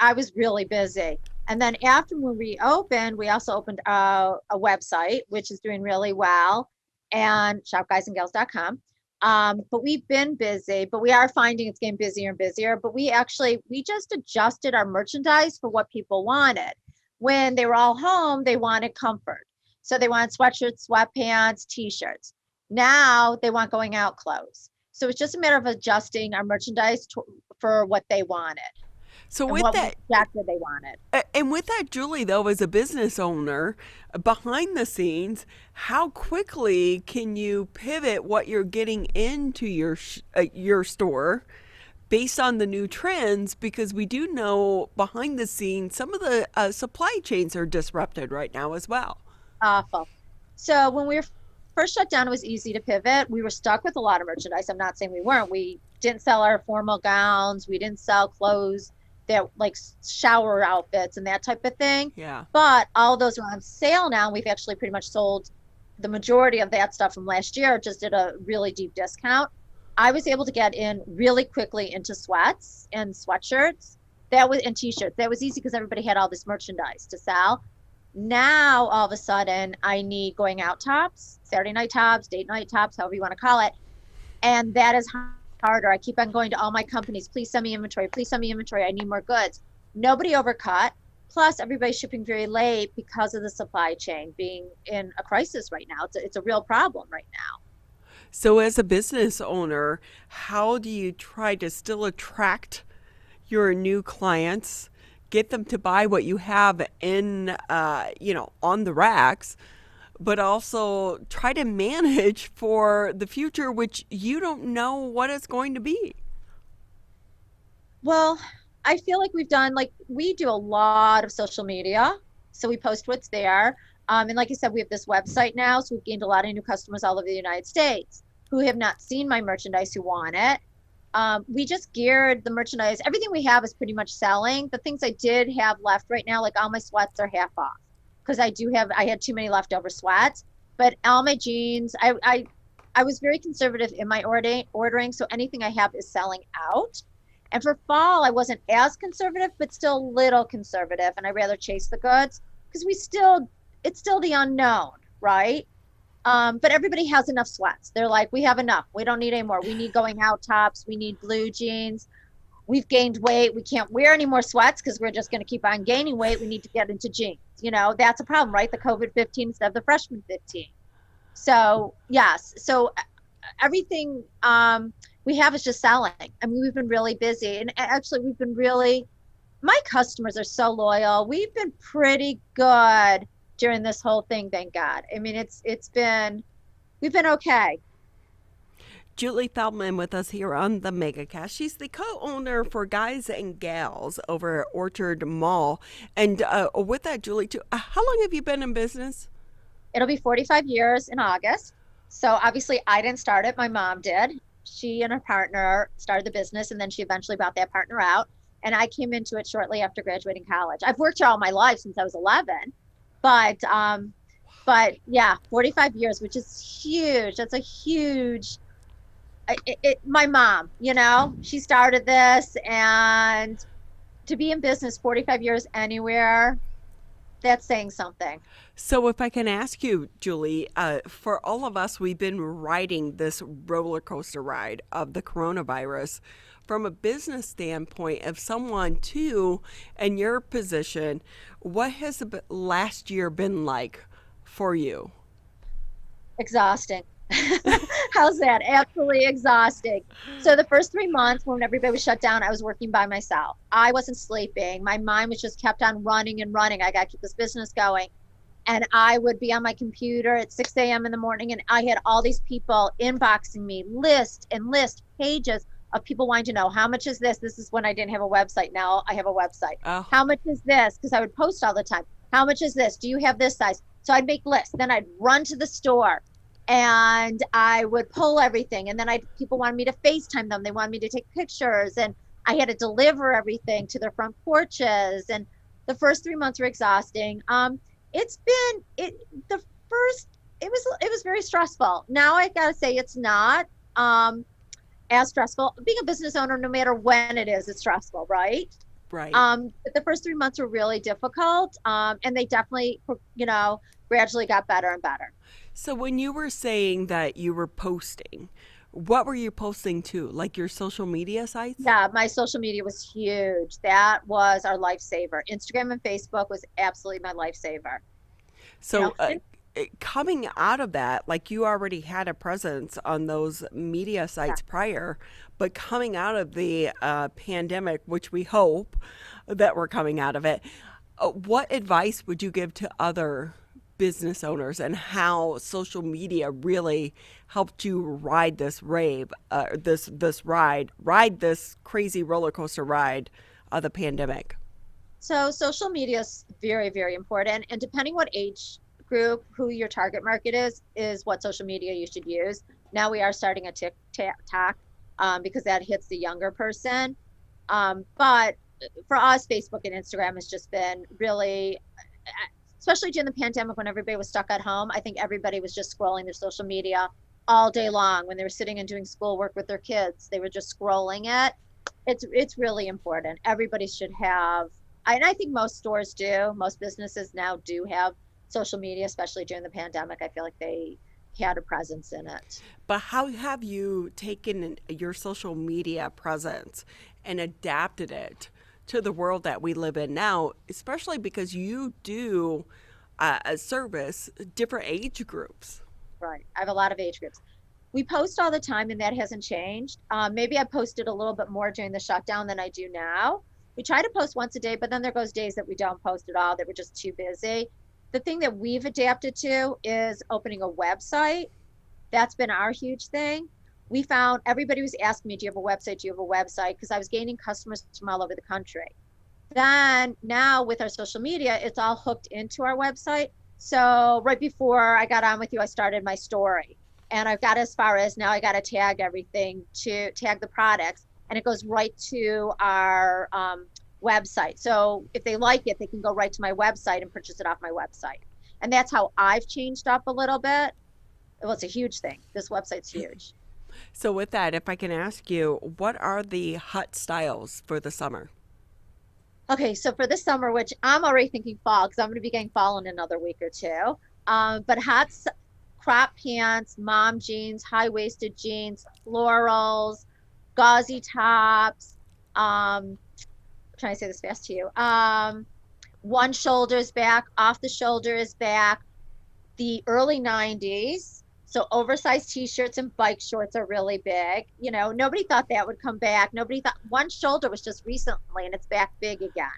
I was really busy. And then after we reopened, we also opened a website, which is doing really well, and shopguysandgals.com. But we've been busy, but we are finding it's getting busier and busier. But we just adjusted our merchandise for what people wanted. When they were all home, they wanted comfort. So they wanted sweatshirts, sweatpants, t-shirts. Now they want going out clothes. So it's just a matter of adjusting our merchandise for what they wanted. So and with what that, exactly they wanted. And with that, Julie, though, as a business owner, behind the scenes, how quickly can you pivot what you're getting into your store based on the new trends? Because we do know behind the scenes, some of the supply chains are disrupted right now as well. Awful. So when we were first shut down, it was easy to pivot. We were stuck with a lot of merchandise. I'm not saying we weren't. We didn't sell our formal gowns. We didn't sell clothes that like shower outfits and that type of thing. Yeah. But all those are on sale now. We've actually pretty much sold the majority of that stuff from last year, just at a really deep discount. I was able to get in really quickly into sweats and sweatshirts and t-shirts. That was easy because everybody had all this merchandise to sell. Now, all of a sudden, I need going out tops, Saturday night tops, date night tops, however you want to call it. And that is harder. I keep on going to all my companies. Please send me inventory. Please send me inventory. I need more goods. Nobody overcut. Plus, everybody's shipping very late because of the supply chain being in a crisis right now. It's a real problem right now. So as a business owner, how do you try to still attract your new clients, get them to buy what you have in, on the racks, but also try to manage for the future, which you don't know what it's going to be? Well, I feel like we do a lot of social media. So we post what's there. And like I said, we have this website now. So we've gained a lot of new customers all over the United States who have not seen my merchandise, who want it. We just geared the merchandise. Everything we have is pretty much selling. The things I did have left right now, like all my sweats are half off because I had too many leftover sweats. But all my jeans, I was very conservative in my ordering. So anything I have is selling out. And for fall, I wasn't as conservative, but still a little conservative. And I'd rather chase the goods because it's still the unknown, right? But everybody has enough sweats. They're like, we have enough. We don't need any more. We need going out tops. We need blue jeans. We've gained weight. We can't wear any more sweats because we're just going to keep on gaining weight. We need to get into jeans. That's a problem, right? The COVID-15 instead of the freshman 15. So yes. So everything we have is just selling. I mean, we've been really busy, and actually my customers are so loyal. We've been pretty good during this whole thing, thank God. I mean, we've been okay. Julie Feldman with us here on the Megacast. She's the co-owner for Guys and Gals over at Orchard Mall. And with that, Julie, too, how long have you been in business? It'll be 45 years in August. So obviously I didn't start it, my mom did. She and her partner started the business, and then she eventually bought that partner out. And I came into it shortly after graduating college. I've worked here all my life since I was 11. But yeah, 45 years, which is huge. That's a huge, my mom, she started this, and to be in business 45 years anywhere, that's saying something. So if I can ask you, Julie, for all of us, we've been riding this roller coaster ride of the coronavirus. From a business standpoint, of someone too in your position, what has the last year been like for you? Exhausting. How's that? Absolutely exhausting. So the first 3 months when everybody was shut down, I was working by myself. I wasn't sleeping. My mind was just kept on running and running. I got to keep this business going. And I would be on my computer at 6 a.m. in the morning, and I had all these people inboxing me, list pages of people wanting to know, how much is this? This is when I didn't have a website. Now I have a website. Oh. How much is this? Because I would post all the time. How much is this? Do you have this size? So I'd make lists. Then I'd run to the store and I would pull everything. And then people wanted me to FaceTime them. They wanted me to take pictures, and I had to deliver everything to their front porches. And The first 3 months were exhausting. It was very stressful. Now I gotta say it's not as stressful. Being a business owner, no matter when it is, it's stressful, right? Right. But the first 3 months were really difficult, and they definitely, gradually got better and better. So when you were saying that you were posting, what were you posting to? Like your social media sites? Yeah, my social media was huge. That was our lifesaver. Instagram and Facebook was absolutely my lifesaver. So coming out of that, like you already had a presence on those media sites prior, but coming out of the pandemic, which we hope that we're coming out of it, what advice would you give to other business owners and how social media really helped you ride this ride this crazy roller coaster ride of the pandemic? So social media is very, very important, and depending what age group, who your target market is what social media you should use. Now we are starting a TikTok because that hits the younger person. But for us, Facebook and Instagram has just been really, especially during the pandemic when everybody was stuck at home. I think everybody was just scrolling their social media all day long when they were sitting and doing schoolwork with their kids. They were just scrolling it. It's really important. Everybody should have, and I think most stores do, most businesses now do have social media, especially during the pandemic. I feel like they had a presence in it. But how have you taken your social media presence and adapted it to the world that we live in now, especially because you do service different age groups? Right. I have a lot of age groups. We post all the time, and that hasn't changed. Maybe I posted a little bit more during the shutdown than I do now. We try to post once a day, but then there goes days that we don't post at all, that we're just too busy. The thing that we've adapted to is opening a website. That's been our huge thing. We found everybody was asking me, do you have a website? Do you have a website? Because I was gaining customers from all over the country. Then now with our social media, it's all hooked into our website. So right before I got on with you, I started my story. And I've got as far as now I got to tag everything, to tag the products. And it goes right to our website. So if they like it, they can go right to my website and purchase it off my website. And that's how I've changed up a little bit. Well, it's a huge thing. This website's huge. So with that, if I can ask you, what are the hot styles for the summer? Okay, so for this summer, which I'm already thinking fall, because I'm going to be getting fall in another week or two. But crop pants, mom jeans, high-waisted jeans, florals, gauzy tops, trying to say this fast to you. One shoulder is back, off the shoulder is back. The early 90s, so oversized t-shirts and bike shorts are really big. You know, nobody thought that would come back. Nobody thought, one shoulder was just recently and it's back big again.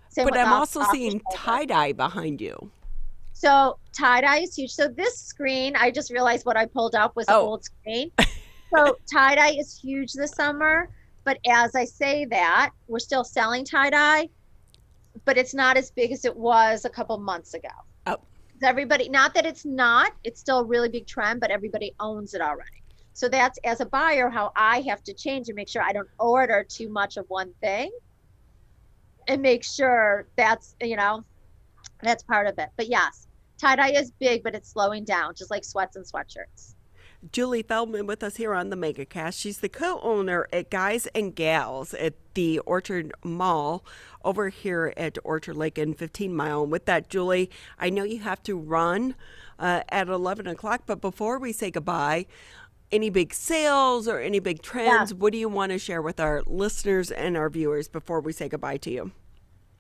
Same but with I'm also seeing tie-dye behind you. So tie-dye is huge. So this screen, I just realized what I pulled up was an old screen. So tie-dye is huge this summer. But as I say that, we're still selling tie-dye, but it's not as big as it was a couple months ago. Oh. Everybody, not that it's not, it's still a really big trend, but everybody owns it already. So that's, as a buyer, how I have to change and make sure I don't order too much of one thing and make sure that's, that's part of it. But yes, tie-dye is big, but it's slowing down, just like sweats and sweatshirts. Julie Feldman with us here on the Megacast. She's the co-owner at Guys and Gals at the Orchard Mall over here at Orchard Lake and 15 Mile. And with that, Julie, I know you have to run at 11 o'clock, but before we say goodbye, any big sales or any big trends, what do you want to share with our listeners and our viewers before we say goodbye to you?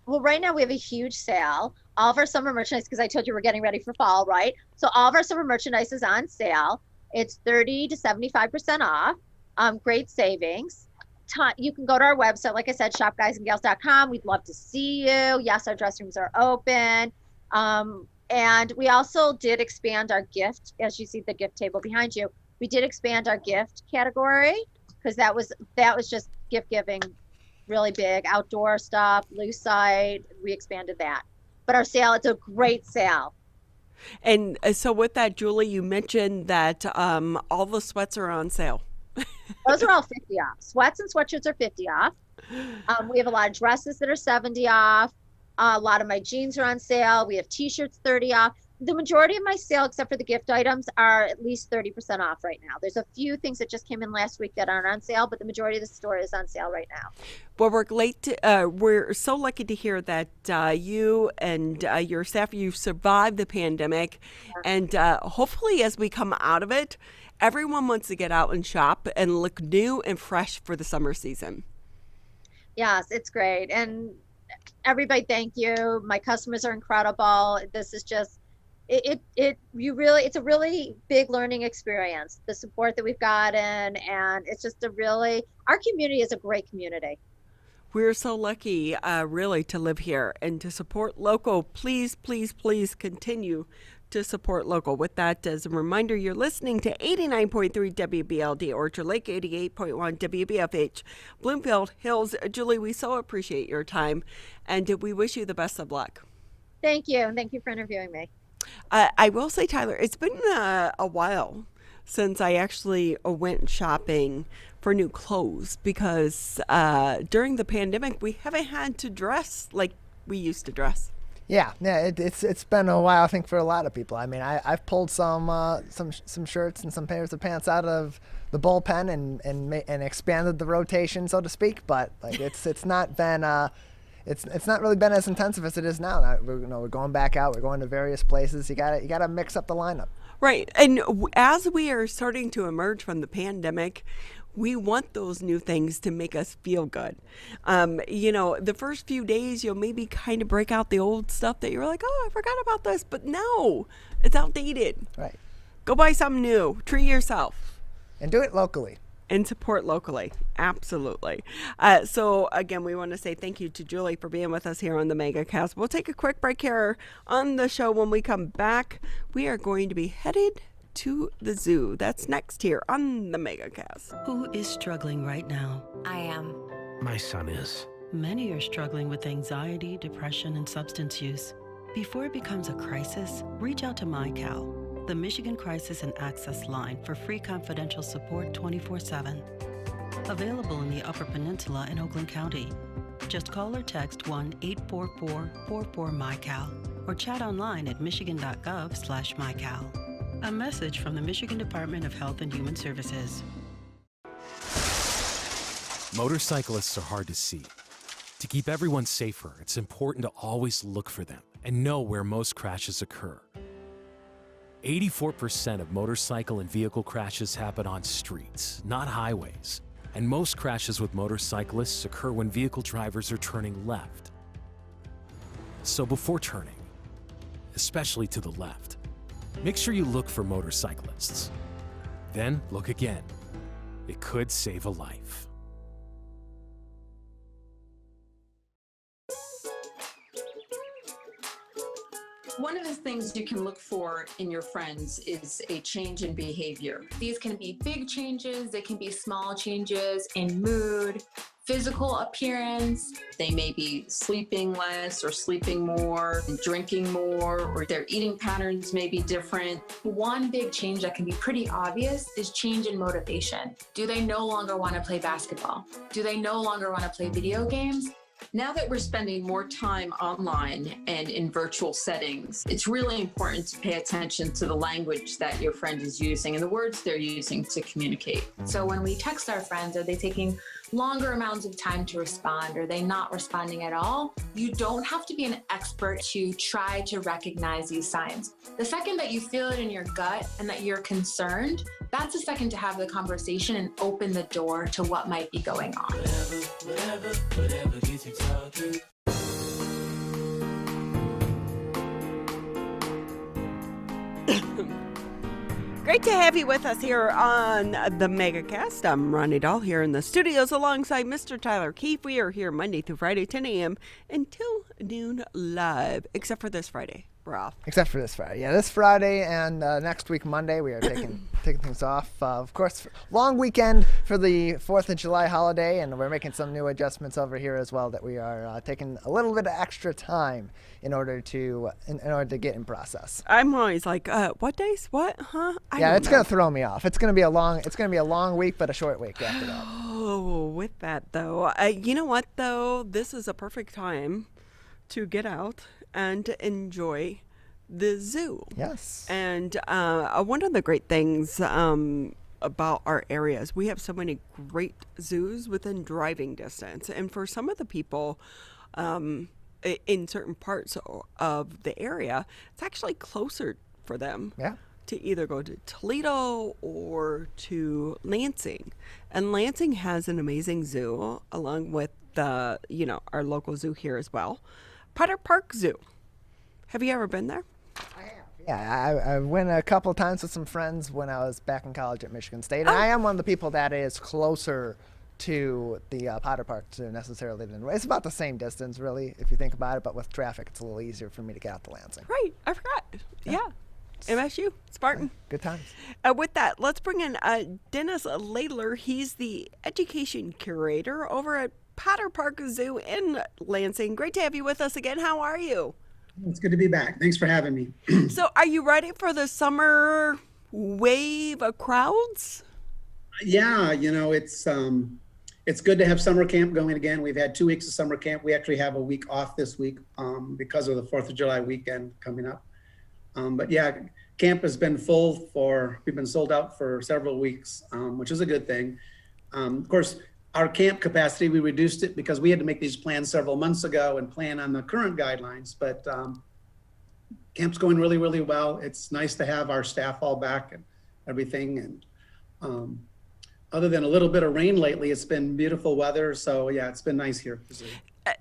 Well, right now we have a huge sale. All of our summer merchandise, because I told you we're getting ready for fall, right? So all of our summer merchandise is on sale. It's 30 to 75% off. Great savings. You can go to our website, like I said, shopguysandgals.com. We'd love to see you. Yes, our dress rooms are open. And we also did expand our gift, as you see the gift table behind you. We did expand our gift category because that was just gift giving, really big outdoor stuff, loose side. We expanded that. But our sale, it's a great sale. And so with that, Julie, you mentioned that all the sweats are on sale. Those are all 50 off. Sweats and sweatshirts are 50 off. We have a lot of dresses that are 70 off. A lot of my jeans are on sale. We have t-shirts 30 off. The majority of my sale, except for the gift items, are at least 30% off right now. There's a few things that just came in last week that aren't on sale, but the majority of the store is on sale right now. Well, we're so lucky to hear that you and your staff, you've survived the pandemic. Yeah. And hopefully as we come out of it, everyone wants to get out and shop and look new and fresh for the summer season. Yes, it's great. And everybody, thank you. My customers are incredible. This is just, it's a really big learning experience, the support that we've gotten, and it's just our community is a great community. We're so lucky, really, to live here and to support local. Please, please, please continue to support local. With that, as a reminder, you're listening to 89.3 WBLD, Orchard Lake, 88.1 WBFH, Bloomfield Hills. Julie, we so appreciate your time, and we wish you the best of luck. Thank you, and thank you for interviewing me. I will say, Tyler, it's been a while since I actually went shopping for new clothes because during the pandemic, we haven't had to dress like we used to dress. Yeah, it's been a while, I think, for a lot of people. I mean, I've pulled some shirts and some pairs of pants out of the bullpen and expanded the rotation, so to speak. But like it's not been it's not really been as intensive as it is now. We're going back out. We're going to various places. You gotta mix up the lineup. Right, and as we are starting to emerge from the pandemic, we want those new things to make us feel good. The first few days, you'll maybe kind of break out the old stuff that you're like, oh, I forgot about this. But no, it's outdated. Right. Go buy something new. Treat yourself. And do it locally. And support locally. Absolutely. So, again, we want to say thank you to Julie for being with us here on the Megacast. We'll take a quick break here on the show. When we come back, we are going to be headed to the zoo. That's next here on the Megacast. Who is struggling right now? I am. My son is. Many are struggling with anxiety, depression, and substance use. Before it becomes a crisis, reach out to MyCal, the Michigan Crisis and Access Line, for free confidential support 24/7. Available in the Upper Peninsula and Oakland County. Just call or text 1-844-44-MyCal or chat online at michigan.gov/MyCal. A message from the Michigan Department of Health and Human Services. Motorcyclists are hard to see. To keep everyone safer, it's important to always look for them and know where most crashes occur. 84% of motorcycle and vehicle crashes happen on streets, not highways. And most crashes with motorcyclists occur when vehicle drivers are turning left. So before turning, especially to the left, make sure you look for motorcyclists. Then look again. It could save a life. One of the things you can look for in your friends is a change in behavior. These can be big changes, they can be small changes in mood, physical appearance. They may be sleeping less or sleeping more, drinking more, or their eating patterns may be different. One big change that can be pretty obvious is change in motivation. Do they no longer want to play basketball? Do they no longer want to play video games? Now that we're spending more time online and in virtual settings, it's really important to pay attention to the language that your friend is using and the words they're using to communicate. So when we text our friends, are they taking longer amounts of time to respond? Are they not responding at all? You don't have to be an expert to try to recognize these signs. The second that you feel it in your gut and that you're concerned, that's the second to have the conversation and open the door to what might be going on. Whatever gets you talking. Great to have you with us here on the Megacast. I'm Ronnie Dahl here in the studios alongside Mr. Tyler Keefe. We are here Monday through Friday, 10 a.m. until noon live, except for this Friday. We're off. Except for this Friday. Yeah, this Friday and next week, Monday, we are taking things off. Of course, long weekend for the 4th of July holiday, and we're making some new adjustments over here as well that we are taking a little bit of extra time in order to get in process. I'm always like, what days? What? Huh? It's gonna throw me off. It's gonna be a long week, but a short week after that. Oh, with that though, you know what though? This is a perfect time to get out and enjoy the zoo. Yes. And one of the great things about our areas, we have so many great zoos within driving distance. And for some of the people in certain parts of the area, it's actually closer for them. Yeah. To either go to Toledo or to Lansing. And Lansing has an amazing zoo along with our local zoo here as well. Park Zoo. Have you ever been there? Yeah, I went a couple of times with some friends when I was back in college at Michigan State. And I am one of the people that is closer to the Potter Park Zoo necessarily than it's about the same distance, really, if you think about it. But with traffic, it's a little easier for me to get out to Lansing. Right, I forgot. Yeah. MSU, Spartan. Good times. With that, let's bring in Dennis Laidler. He's the education curator over at Potter Park Zoo in Lansing. Great to have you with us again. How are you? It's good to be back. Thanks for having me. So are you ready for the summer wave of crowds? Yeah, it's good to have summer camp going again. We've had 2 weeks of summer camp. We actually have a week off this week because of the 4th of July weekend coming up. But yeah, camp has been we've been sold out for several weeks, which is a good thing. Of course, our camp capacity, we reduced it because we had to make these plans several months ago and plan on the current guidelines, but camp's going really, really well. It's nice to have our staff all back and everything. And other than a little bit of rain lately, it's been beautiful weather. So yeah, it's been nice here.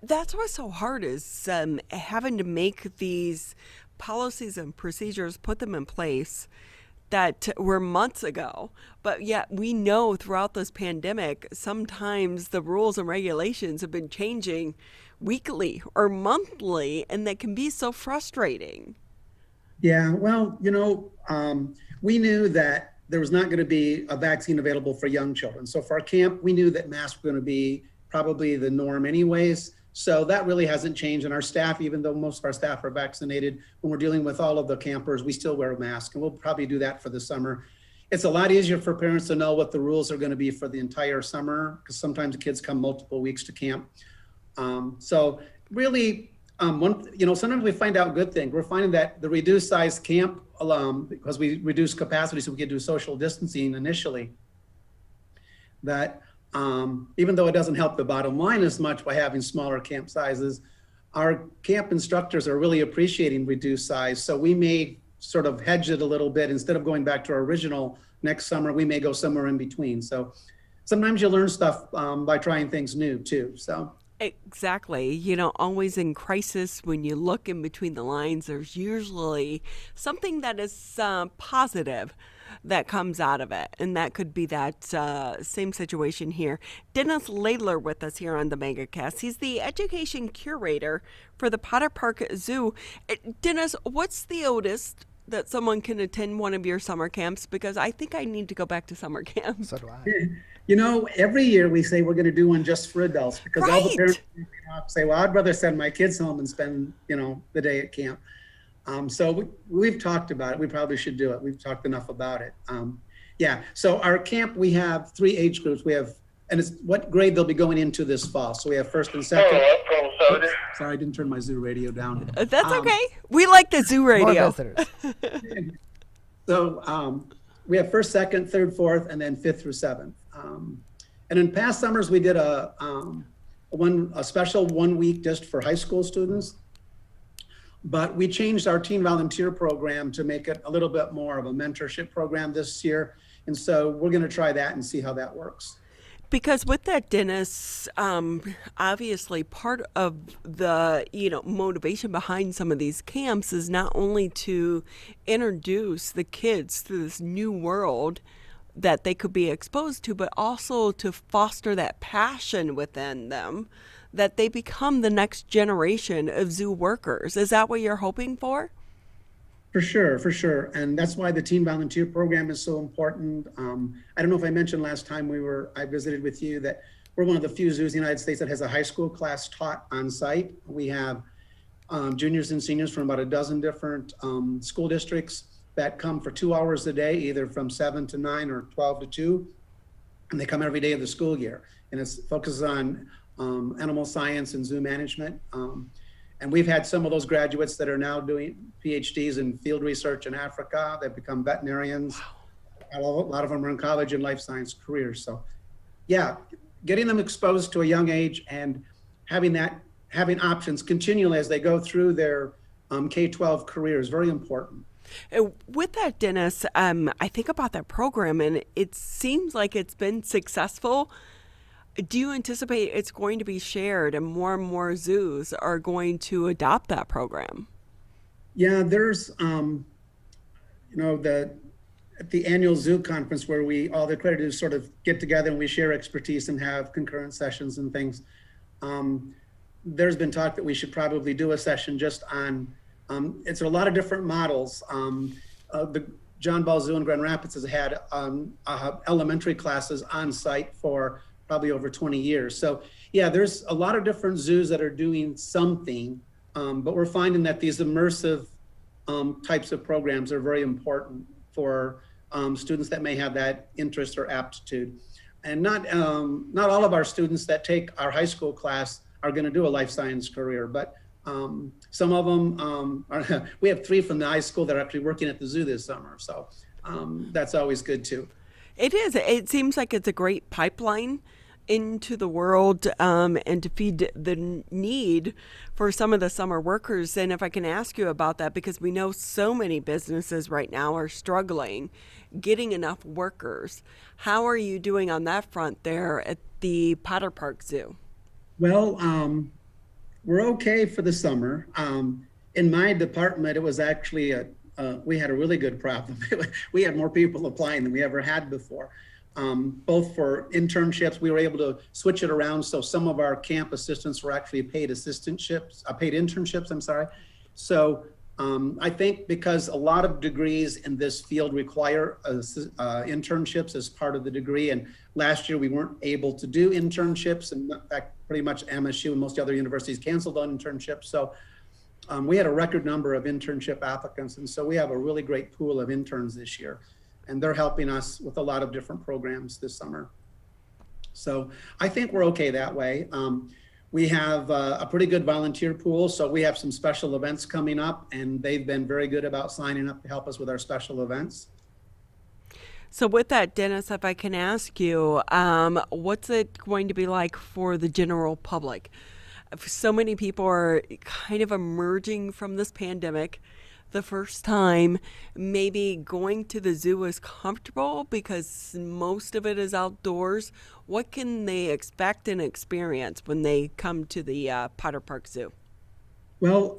That's what's so hard is having to make these policies and procedures, put them in place that were months ago. But yet we know throughout this pandemic, sometimes the rules and regulations have been changing weekly or monthly, and that can be so frustrating. Yeah, well, we knew that there was not going to be a vaccine available for young children. So for our camp, we knew that masks were going to be probably the norm anyways. So that really hasn't changed. And our staff, even though most of our staff are vaccinated, when we're dealing with all of the campers, we still wear a mask, and we'll probably do that for the summer. It's a lot easier for parents to know what the rules are going to be for the entire summer, because sometimes the kids come multiple weeks to camp. So really, sometimes we find out good things. We're finding that the reduced size camp, because we reduced capacity so we could do social distancing initially, that even though it doesn't help the bottom line as much by having smaller camp sizes, our camp instructors are really appreciating reduced size. So we may sort of hedge it a little bit. Instead of going back to our original next summer, we may go somewhere in between. So sometimes you learn stuff by trying things new too. So exactly. Always in crisis, when you look in between the lines, there's usually something that is positive that comes out of it. And that could be that same situation here. Dennis Laidler with us here on the Megacast. He's the education curator for the Potter Park Zoo. Dennis, what's the oldest that someone can attend one of your summer camps? Because I think I need to go back to summer camp. So do I. Every year we say we're going to do one just for adults, because all the parents say, well, I'd rather send my kids home and spend, the day at camp. So we've talked about it. We probably should do it. We've talked enough about it. So our camp, we have 3 age groups. And it's what grade they'll be going into this fall. So we have first and second. Oops, sorry, I didn't turn my zoo radio down. That's okay. We like the zoo radio. So we have first, second, third, fourth, and then 5th through 7th. And in past summers, we did a special 1 week just for high school students. But we changed our teen volunteer program to make it a little bit more of a mentorship program this year. And so we're going to try that and see how that works. Because with that, Dennis, obviously part of the, motivation behind some of these camps is not only to introduce the kids to this new world that they could be exposed to, but also to foster that passion within them, that they become the next generation of zoo workers. Is that what you're hoping for? For sure. And that's why the teen volunteer program is so important. I don't know if I mentioned last time I visited with you that we're one of the few zoos in the United States that has a high school class taught on site. We have juniors and seniors from about a dozen different school districts that come for 2 hours a day, either from 7 to 9 or 12 to 2. And they come every day of the school year. And it focuses on animal science and zoo management. And we've had some of those graduates that are now doing PhDs in field research in Africa. They've become veterinarians. A lot of them are in college and life science careers. So yeah, getting them exposed to a young age and having options continually as they go through their K-12 career is very important. With that, Dennis, I think about that program and it seems like it's been successful. Do you anticipate it's going to be shared and more zoos are going to adopt that program? Yeah, there's, at the annual zoo conference where all the accreditors sort of get together and we share expertise and have concurrent sessions and things. There's been talk that we should probably do a session just on, it's a lot of different models. The John Ball Zoo in Grand Rapids has had elementary classes on site for probably over 20 years. So yeah, there's a lot of different zoos that are doing something, but we're finding that these immersive types of programs are very important for students that may have that interest or aptitude. And not all of our students that take our high school class are going to do a life science career, but some of them we have 3 from the high school that are actually working at the zoo this summer. So that's always good too. It is. It seems like it's a great pipeline into the world and to feed the need for some of the summer workers. And if I can ask you about that, because we know so many businesses right now are struggling getting enough workers. How are you doing on that front there at the Potter Park Zoo? Well, we're okay for the summer. In my department, it was actually we had a really good problem. We had more people applying than we ever had before. Both for internships, we were able to switch it around. So some of our camp assistants were actually paid internships, I'm sorry. So I think because a lot of degrees in this field require internships as part of the degree. And last year we weren't able to do internships. And in fact, pretty much MSU and most other universities canceled on internships. So we had a record number of internship applicants. And so we have a really great pool of interns this year. And they're helping us with a lot of different programs this summer. So I think we're okay that way. We have a pretty good volunteer pool. So we have some special events coming up and they've been very good about signing up to help us with our special events. So with that, Dennis, if I can ask you, what's it going to be like for the general public? So many people are kind of emerging from this pandemic the first time. Maybe going to the zoo is comfortable because most of it is outdoors. What can they expect and experience when they come to the Potter Park Zoo? Well,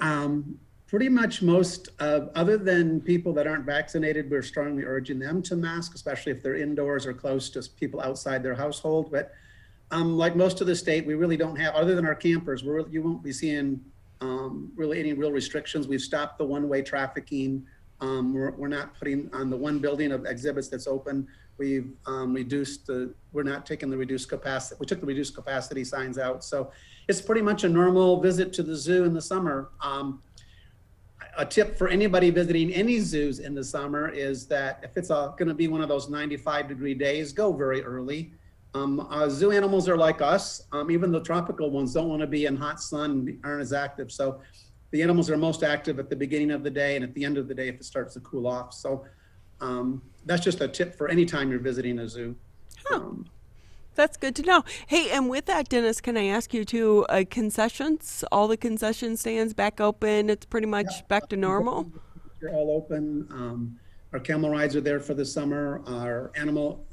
Pretty much most, other than people that aren't vaccinated, we're strongly urging them to mask, especially if they're indoors or close to people outside their household. But like most of the state, we really don't have, other than our campers, you won't be seeing really any real restrictions. We've stopped the one-way trafficking. We're not putting on the one building of exhibits that's open. We've we're not taking the reduced capacity. We took the reduced capacity signs out. So it's pretty much a normal visit to the zoo in the summer. A tip for anybody visiting any zoos in the summer is that if it's going to be one of those 95-degree days, go very early. Zoo animals are like us. Even the tropical ones don't want to be in hot sun and aren't as active. So the animals are most active at the beginning of the day and at the end of the day if it starts to cool off. So that's just a tip for any time you're visiting a zoo. That's good to know. Hey, and with that, Dennis, can I ask you too, concessions, all the concession stands back open? It's pretty much back to normal? They're all open. Our camel rides are there for the summer. Our animal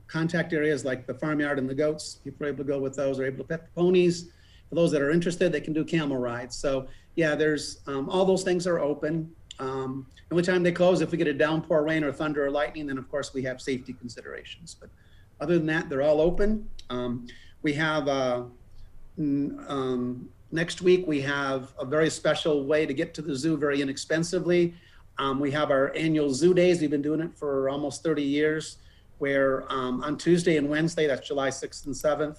contact areas like the farmyard and the goats, people are able to go with those, are able to pet the ponies. For those that are interested, they can do camel rides. So yeah, there's all those things are open. The only time they close, if we get a downpour, rain or thunder or lightning, then of course we have safety considerations. But other than that, they're all open. We have, next week, we have a very special way to get to the zoo very inexpensively. We have our annual zoo days. We've been doing it for almost 30 years, where on Tuesday and Wednesday, that's July 6th and 7th,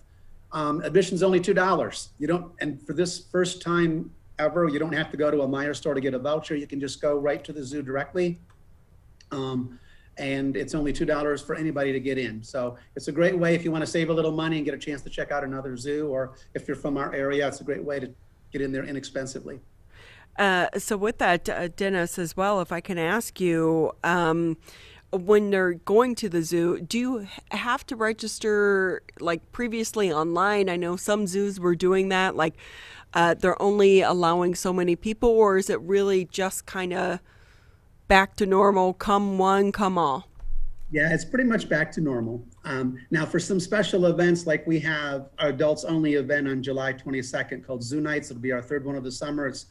admission's only $2. And for this first time ever, you don't have to go to a Meijer store to get a voucher. You can just go right to the zoo directly. And it's only $2 for anybody to get in. So it's a great way if you want to save a little money and get a chance to check out another zoo, or if you're from our area, it's a great way to get in there inexpensively. So with that, Dennis, as well, if I can ask you, when they're going to the zoo, do you have to register like previously online? I know some zoos were doing that, like they're only allowing so many people, or is it really just kind of back to normal, come one, come all? Yeah, it's pretty much back to normal. Now, for some special events, like we have our adults only event on July 22nd called Zoo Nights. It'll be our third one of the summer. It's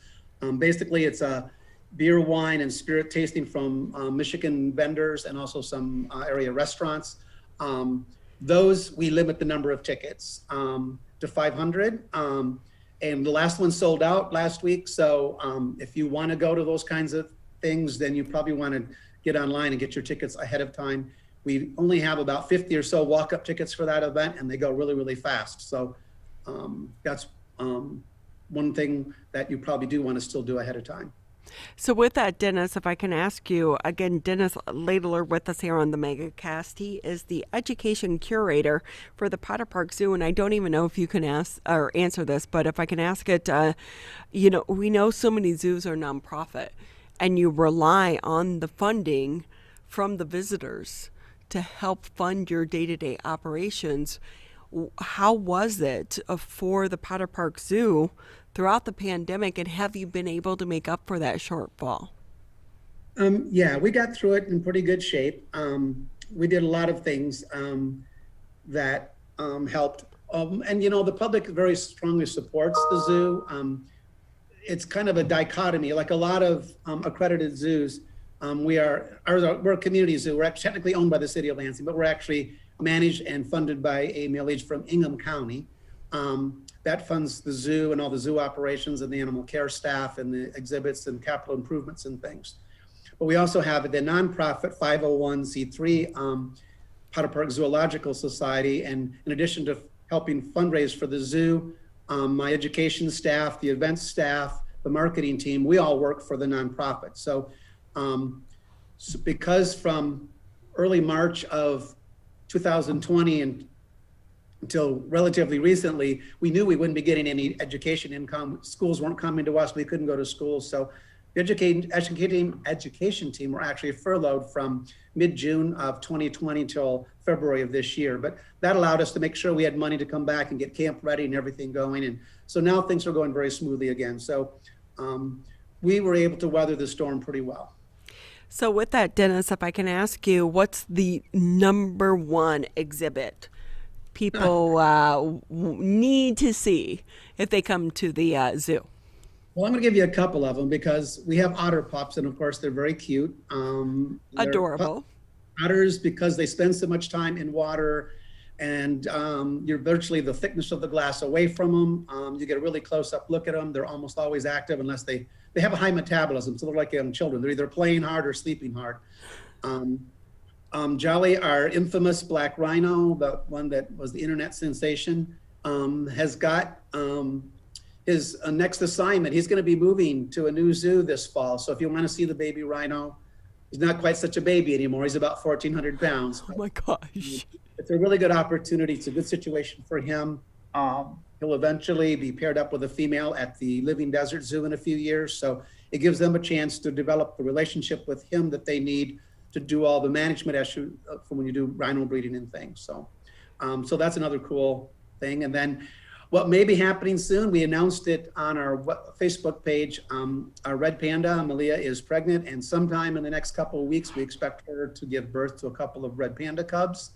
basically it's a beer, wine, and spirit tasting from Michigan vendors and also some area restaurants. Those, we limit the number of tickets to 500. And the last one sold out last week. So if you want to go to those kinds of things, then you probably want to get online and get your tickets ahead of time. We only have about 50 or so walk-up tickets for that event, and they go really, really fast. So that's one thing that you probably do want to still do ahead of time. So with that, Dennis, if I can ask you, again, Dennis Laidler with us here on the Megacast. He is the education curator for the Potter Park Zoo, and I don't even know if you can ask or answer this, but if I can ask it, you know, we know so many zoos are nonprofit, and you rely on the funding from the visitors to help fund your day-to-day operations. How was it for the Potter Park Zoo throughout the pandemic, and have you been able to make up for that shortfall? Yeah, we got through it in pretty good shape. We did a lot of things that helped. And, you know, the public very strongly supports the zoo. It's kind of a dichotomy, like a lot of accredited zoos. We're a community zoo. We're technically owned by the city of Lansing, but we're actually managed and funded by a millage from Ingham County. That funds the zoo and all the zoo operations and the animal care staff and the exhibits and capital improvements and things. But we also have the nonprofit 501c3 Potter Park Zoological Society. And in addition to helping fundraise for the zoo, my education staff, the events staff, the marketing team, we all work for the nonprofit. So because from early March of 2020 and until relatively recently, we knew we wouldn't be getting any education income. Schools weren't coming to us. We couldn't go to school. So the education team were actually furloughed from mid-June of 2020 till February of this year. But that allowed us to make sure we had money to come back and get camp ready and everything going. And so now things are going very smoothly again. So we were able to weather the storm pretty well. So with that, Dennis, if I can ask you, what's the number one exhibit people need to see if they come to the zoo? Well, I'm going to give you a couple of them because we have otter pups, and of course they're very cute. Adorable. Otters, because they spend so much time in water, and you're virtually the thickness of the glass away from them. You get a really close-up look at them. They're almost always active unless they have a high metabolism, so they're like young children. They're either playing hard or sleeping hard. Jolly, our infamous black rhino, the one that was the internet sensation, has got his next assignment. He's going to be moving to a new zoo this fall. So if you want to see the baby rhino, he's not quite such a baby anymore. He's about 1,400 pounds. Oh my gosh. It's a really good opportunity. It's a good situation for him. He'll eventually be paired up with a female at the Living Desert Zoo in a few years. So it gives them a chance to develop the relationship with him that they need to do all the management issue for when you do rhino breeding and things. So, so that's another cool thing. And then what may be happening soon, we announced it on our Facebook page. Our red panda, Malia, is pregnant, and sometime in the next couple of weeks, we expect her to give birth to a couple of red panda cubs.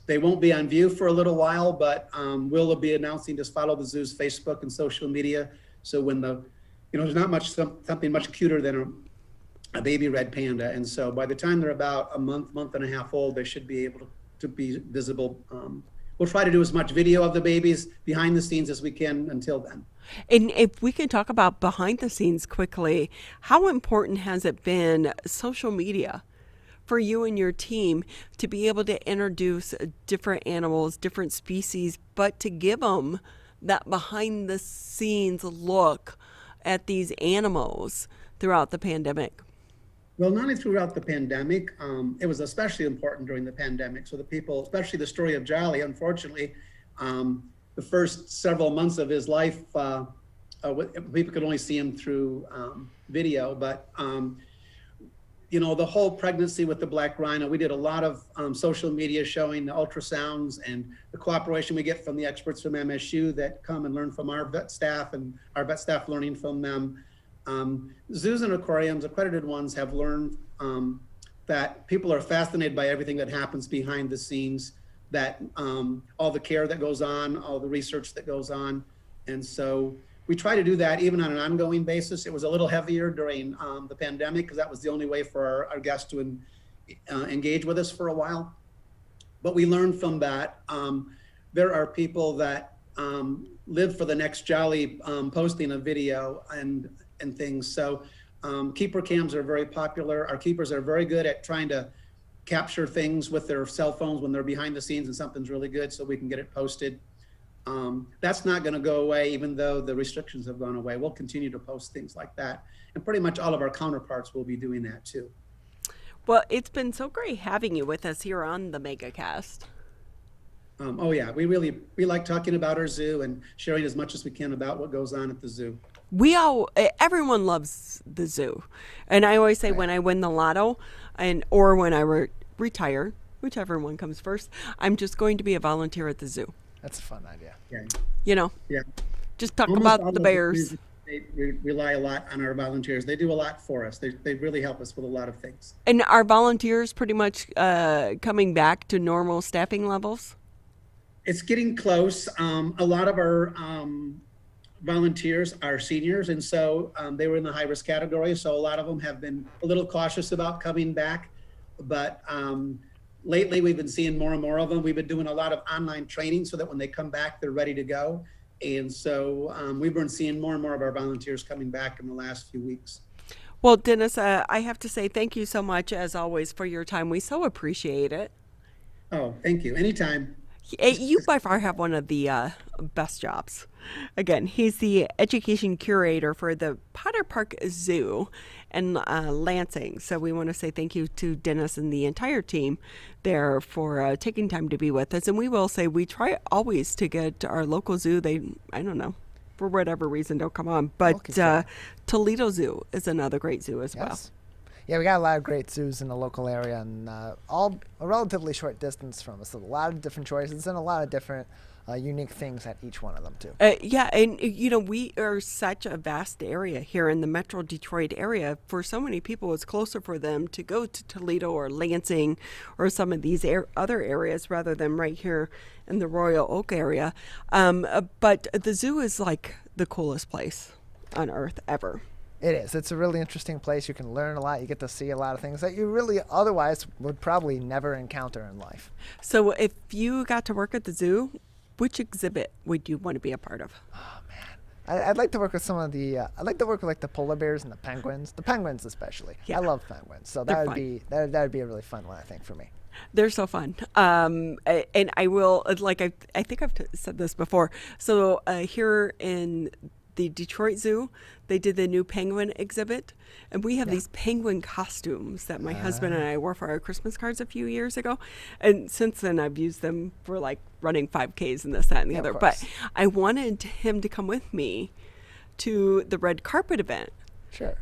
They won't be on view for a little while, but we'll be announcing, just follow the zoo's Facebook and social media. So when there's not much, something much cuter than a baby red panda. And so by the time they're about a month and a half old, they should be able to be visible. We'll try to do as much video of the babies behind the scenes as we can until then. And if we can talk about behind the scenes quickly, how important has it been, social media, for you and your team to be able to introduce different animals, different species, but to give them that behind the scenes look at these animals throughout the pandemic? Well, not only throughout the pandemic, it was especially important during the pandemic. So the people, especially the story of Jolly, unfortunately, the first several months of his life people could only see them through video, but the whole pregnancy with the black rhino, we did a lot of social media showing the ultrasounds and the cooperation we get from the experts from MSU that come and learn from our vet staff and our vet staff learning from them. Zoos and aquariums, accredited ones, have learned that people are fascinated by everything that happens behind the scenes, that all the care that goes on, all the research that goes on. And so we try to do that even on an ongoing basis. It was a little heavier during the pandemic because that was the only way for our guests to engage with us for a while. But we learned from that. There are people that live for the next jolly posting a video and things. So keeper cams are very popular. Our keepers are very good at trying to capture things with their cell phones when they're behind the scenes and something's really good so we can get it posted. That's not going to go away even though the restrictions have gone away. We'll continue to post things like that. And pretty much all of our counterparts will be doing that too. Well, it's been so great having you with us here on the Megacast. Oh yeah, we like talking about our zoo and sharing as much as we can about what goes on at the zoo. Everyone loves the zoo. And I always say when I win the lotto or when I retire, whichever one comes first, I'm just going to be a volunteer at the zoo. That's a fun idea. Yeah. Just talk Almost all about the of bears. They rely a lot on our volunteers. They do a lot for us. They really help us with a lot of things. And are volunteers pretty much coming back to normal staffing levels? It's getting close. A lot of our volunteers are seniors, and so they were in the high-risk category. So a lot of them have been a little cautious about coming back. But lately, we've been seeing more and more of them. We've been doing a lot of online training so that when they come back, they're ready to go. And so we've been seeing more and more of our volunteers coming back in the last few weeks. Well, Dennis, I have to say thank you so much, as always, for your time. We so appreciate it. Oh, thank you. Anytime. You by far have one of the best jobs. Again, he's the education curator for the Potter Park Zoo in Lansing. So we want to say thank you to Dennis and the entire team there for taking time to be with us. And we will say we try always to get our local zoo. I don't know, for whatever reason, don't come on. But Toledo Zoo is another great zoo as well. Yeah, we got a lot of great zoos in the local area, and all a relatively short distance from us. So a lot of different choices and a lot of different unique things at each one of them, too. Yeah, and, we are such a vast area here in the Metro Detroit area. For so many people, it's closer for them to go to Toledo or Lansing or some of these other areas rather than right here in the Royal Oak area. But the zoo is like the coolest place on earth ever. It is. It's a really interesting place. You can learn a lot. You get to see a lot of things that you really otherwise would probably never encounter in life. So if you got to work at the zoo, which exhibit would you want to be a part of? Oh, man. I'd like to work with some of the, I'd like to work with like the polar bears and the penguins. The penguins especially. Yeah. I love penguins. So that would be a really fun one, I think, for me. They're so fun. And I will, I think I've said this before. So here in the Detroit Zoo, they did the new penguin exhibit, and we have these penguin costumes that my husband and I wore for our Christmas cards a few years ago, and since then I've used them for like running 5Ks and this, that, and the other. But I wanted him to come with me to the red carpet event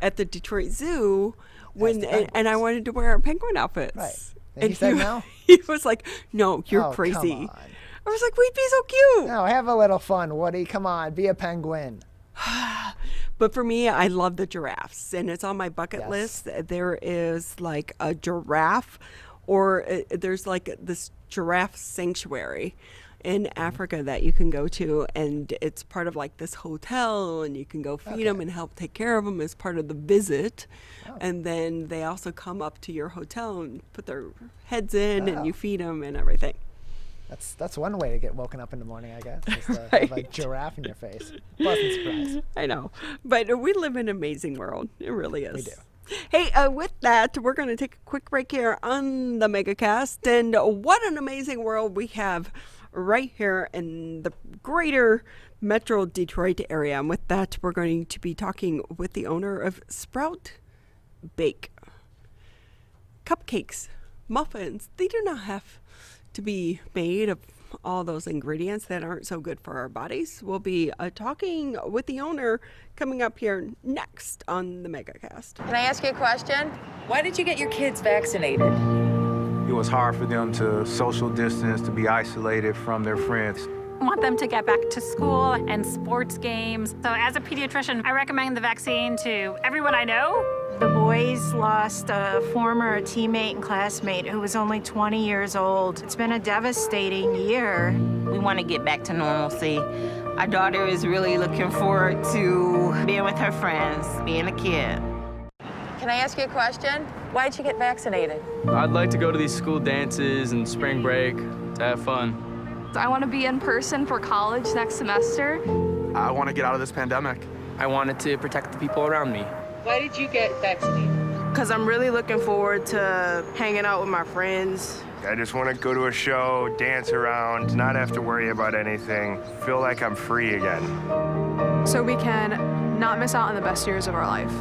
at the Detroit Zoo and I wanted to wear our penguin outfits. Right. And he said no? He was like, "No, you're crazy." I was like, "We'd be so cute." No, have a little fun, Woody. Come on, be a penguin. But for me, I love the giraffes, and it's on my bucket list. There is like a giraffe, or there's like this giraffe sanctuary in Africa that you can go to, and it's part of like this hotel, and you can go feed them and help take care of them as part of the visit. And then they also come up to your hotel and put their heads in, and you feed them and everything. That's one way to get woken up in the morning, I guess. Is to have a giraffe in your face. Pleasant surprise. I know. But we live in an amazing world. It really is. We do. Hey, with that, we're going to take a quick break here on the Megacast. And what an amazing world we have right here in the greater Metro Detroit area. And with that, we're going to be talking with the owner of Sprout Bake. Cupcakes, muffins, they do not have to be made of all those ingredients that aren't so good for our bodies. We'll be talking with the owner coming up here next on the Megacast. Can I ask you a question? Why did you get your kids vaccinated? It was hard for them to social distance, to be isolated from their friends. I want them to get back to school and sports games. So as a pediatrician, I recommend the vaccine to everyone I know. The boys lost a former teammate and classmate who was only 20 years old. It's been a devastating year. We want to get back to normalcy. Our daughter is really looking forward to being with her friends, being a kid. Can I ask you a question? Why did you get vaccinated? I'd like to go to these school dances and spring break to have fun. I want to be in person for college next semester. I want to get out of this pandemic. I wanted to protect the people around me. Why did you get vaccinated? Because I'm really looking forward to hanging out with my friends. I just want to go to a show, dance around, not have to worry about anything, feel like I'm free again. So we can not miss out on the best years of our life.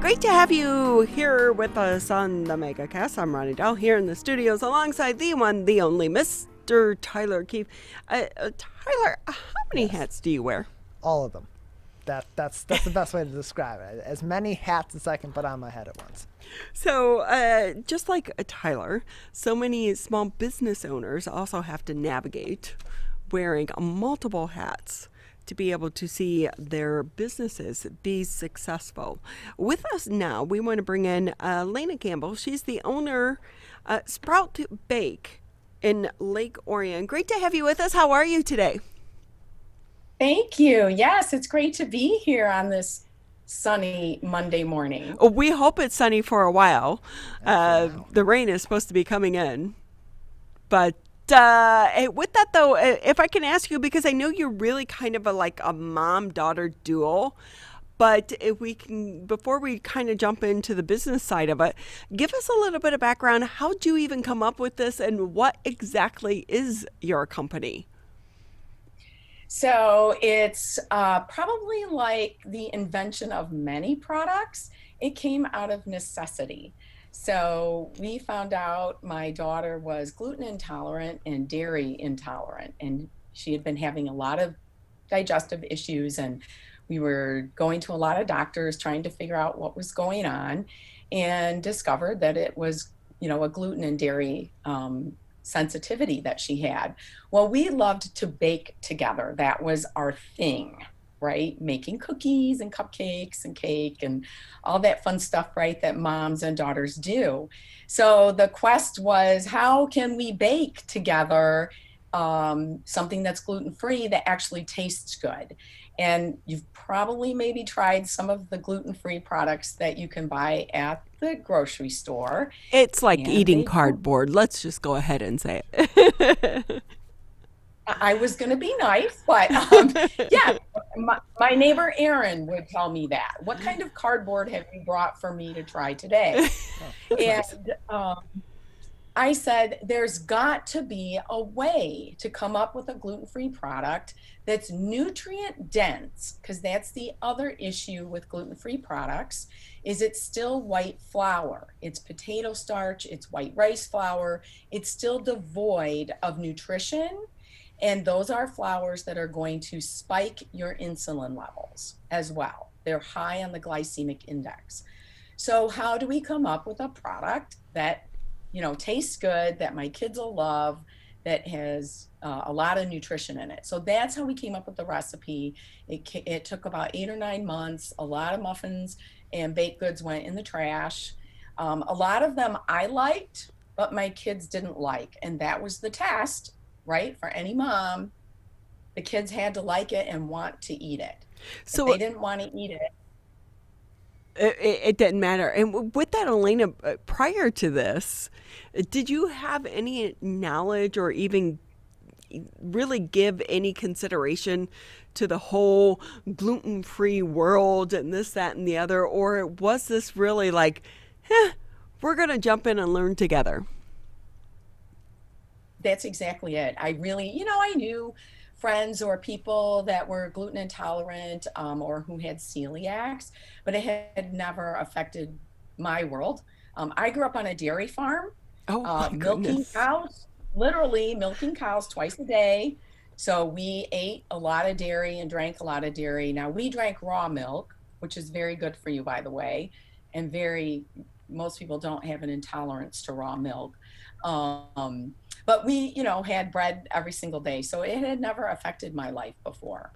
Great to have you here with us on the Megacast. I'm Ronnie Dahl here in the studios alongside the one, the only Mr. Tyler Keefe. Tyler, how many hats do you wear? All of them. That's the best way to describe it. As many hats as I can put on my head at once. So just like Tyler, so many small business owners also have to navigate wearing multiple hats to be able to see their businesses be successful. With us now, we want to bring in Alaina Campbell. She's the owner, Sprout Bake in Lake Orion. Great to have you with us. How are you today? Thank you. Yes, it's great to be here on this sunny Monday morning. We hope it's sunny for a while. The rain is supposed to be coming in. But with that, though, if I can ask you, because I know you're really kind of like a mom-daughter duo, but if we can, before we kind of jump into the business side of it, give us a little bit of background. How'd you even come up with this, and what exactly is your company? So it's probably like the invention of many products. It came out of necessity. So we found out my daughter was gluten intolerant and dairy intolerant, and she had been having a lot of digestive issues, and we were going to a lot of doctors trying to figure out what was going on, and discovered that it was, a gluten and dairy sensitivity that she had. Well, we loved to bake together. That was our thing, right? Making cookies and cupcakes and cake and all that fun stuff, right, that moms and daughters do. So the quest was, how can we bake together something that's gluten-free that actually tastes good? And you've probably maybe tried some of the gluten-free products that you can buy at the grocery store. It's like eating cardboard. Let's just go ahead and say it. I was going to be nice, but yeah, my neighbor Erin would tell me that. What kind of cardboard have you brought for me to try today? And I said, there's got to be a way to come up with a gluten-free product that's nutrient dense, because that's the other issue with gluten-free products, is it's still white flour. It's potato starch, it's white rice flour. It's still devoid of nutrition. And those are flours that are going to spike your insulin levels as well. They're high on the glycemic index. So how do we come up with a product that, tastes good, that my kids will love, that has a lot of nutrition in it? So that's how we came up with the recipe. It took about 8 or 9 months. A lot of muffins and baked goods went in the trash. A lot of them I liked, but my kids didn't like. And that was the test, right? For any mom, the kids had to like it and want to eat it. So if they didn't want to eat it, it didn't matter. And with that, Alaina, prior to this, did you have any knowledge or even really give any consideration to the whole gluten-free world and this, that, and the other? Or was this really like, we're going to jump in and learn together? That's exactly it. I really, I knew friends or people that were gluten intolerant or who had celiacs, but it had never affected my world. I grew up on a dairy farm, Oh, my milking goodness. cows, literally milking cows twice a day. So we ate a lot of dairy and drank a lot of dairy. Now we drank raw milk, which is very good for you, by the way, and most people don't have an intolerance to raw milk. But we, had bread every single day. So it had never affected my life before.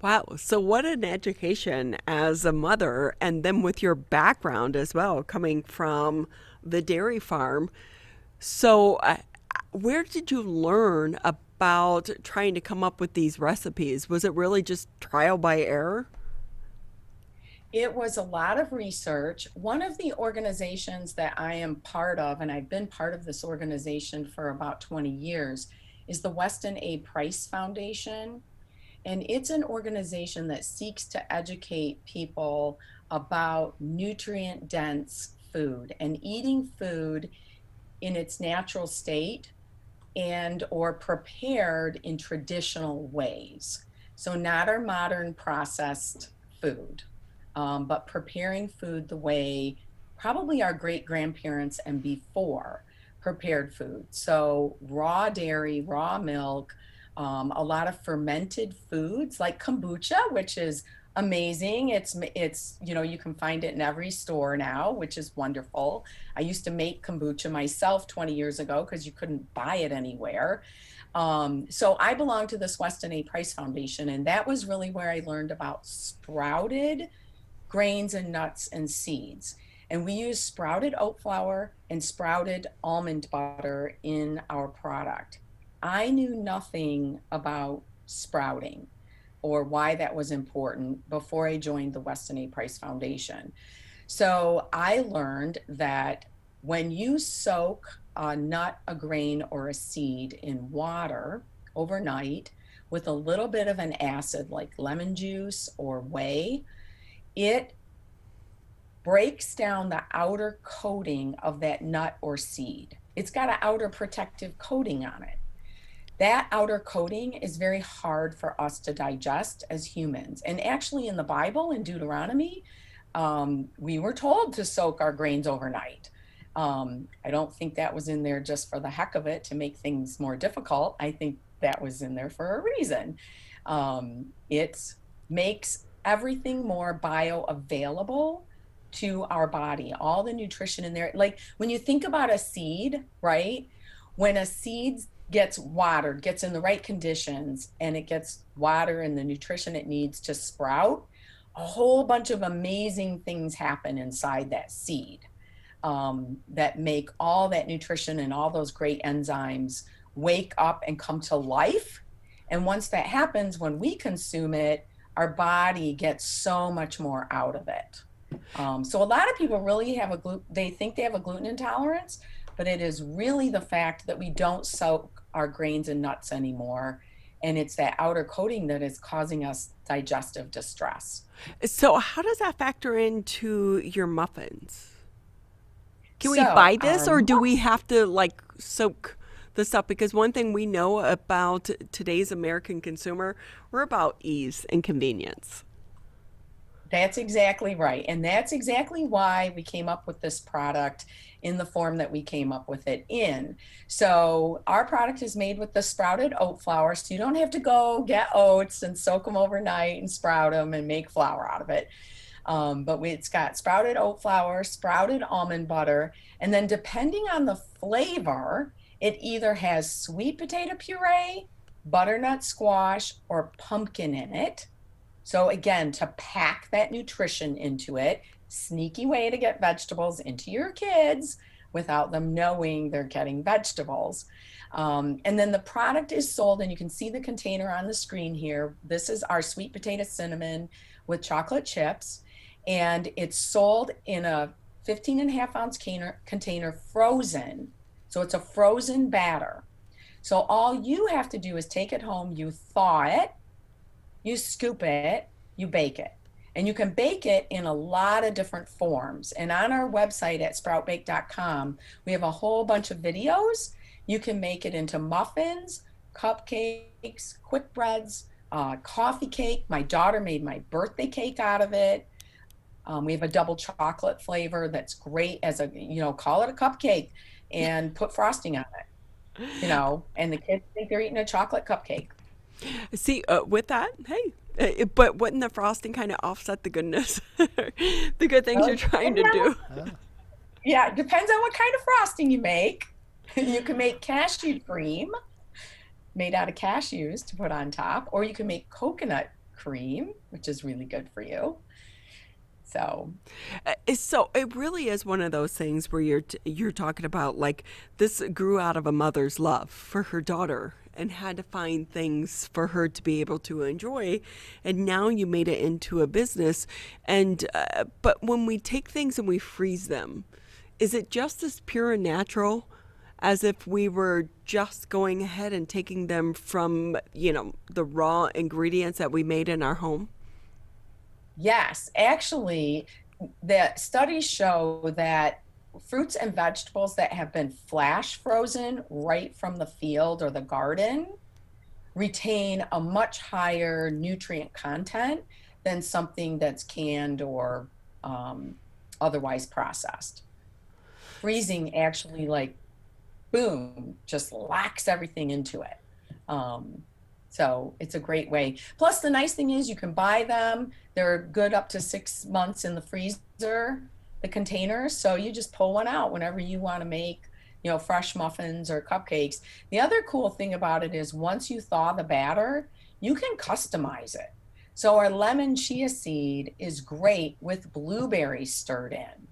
Wow. So, what an education as a mother, and then with your background as well, coming from the dairy farm. So, where did you learn about trying to come up with these recipes? Was it really just trial by error? It was a lot of research. One of the organizations that I am part of, and I've been part of this organization for about 20 years, is the Weston A. Price Foundation. And it's an organization that seeks to educate people about nutrient-dense food and eating food in its natural state and or prepared in traditional ways. So not our modern processed food, but preparing food the way probably our great-grandparents and before prepared food. So raw dairy, raw milk, a lot of fermented foods like kombucha, which is amazing. It's you can find it in every store now, which is wonderful. I used to make kombucha myself 20 years ago because you couldn't buy it anywhere. So I belong to this Weston A. Price Foundation, and that was really where I learned about sprouted grains and nuts and seeds. And we use sprouted oat flour and sprouted almond butter in our product. I knew nothing about sprouting or why that was important before I joined the Weston A. Price Foundation. So I learned that when you soak a nut, a grain, or a seed in water overnight with a little bit of an acid like lemon juice or whey, it breaks down the outer coating of that nut or seed. It's got an outer protective coating on it. That outer coating is very hard for us to digest as humans. And actually in the Bible, in Deuteronomy, we were told to soak our grains overnight. I don't think that was in there just for the heck of it to make things more difficult. I think that was in there for a reason. It makes everything more bioavailable to our body, all the nutrition in there. Like when you think about a seed, right? When a seed gets watered, gets in the right conditions, and it gets water and the nutrition it needs to sprout, a whole bunch of amazing things happen inside that seed that make all that nutrition and all those great enzymes wake up and come to life. And once that happens, when we consume it, our body gets so much more out of it. So a lot of people really have they think they have a gluten intolerance, but it is really the fact that we don't soak our grains and nuts anymore. And it's that outer coating that is causing us digestive distress. So how does that factor into your muffins? Can we buy this or do we have to like soak the stuff? Because one thing we know about today's American consumer, we're about ease and convenience. That's exactly right. And that's exactly why we came up with this product in the form that we came up with it in. So our product is made with the sprouted oat flour. So you don't have to go get oats and soak them overnight and sprout them and make flour out of it. But it's got sprouted oat flour, sprouted almond butter, and then depending on the flavor, it either has sweet potato puree, butternut squash, or pumpkin in it. So again, to pack that nutrition into it, sneaky way to get vegetables into your kids without them knowing they're getting vegetables. And then the product is sold, and you can see the container on the screen here. This is our sweet potato cinnamon with chocolate chips, and it's sold in a 15.5 ounce container frozen. So it's a frozen batter. So all you have to do is take it home, you thaw it, you scoop it, you bake it. And you can bake it in a lot of different forms. And on our website at sproutbake.com, we have a whole bunch of videos. You can make it into muffins, cupcakes, quick breads, coffee cake. My daughter made my birthday cake out of it. We have a double chocolate flavor that's great as a, call it a cupcake and put frosting on it, and the kids think they're eating a chocolate cupcake. See, with that, hey, but wouldn't the frosting kind of offset the goodness, the good things you're trying to do? Yeah, it depends on what kind of frosting you make. You can make cashew cream made out of cashews to put on top, or you can make coconut cream, which is really good for you. So it really is one of those things where you're talking about, like, this grew out of a mother's love for her daughter and had to find things for her to be able to enjoy, and now you made it into a business. And but when we take things and we freeze them, is it just as pure and natural as if we were just going ahead and taking them from, the raw ingredients that we made in our home? Yes, actually, the studies show that fruits and vegetables that have been flash frozen right from the field or the garden retain a much higher nutrient content than something that's canned or otherwise processed. Freezing actually, like, boom, just locks everything into it. So it's a great way. Plus, the nice thing is you can buy them. They're good up to 6 months in the freezer, the containers. So you just pull one out whenever you want to make, fresh muffins or cupcakes. The other cool thing about it is once you thaw the batter, you can customize it. So our lemon chia seed is great with blueberries stirred in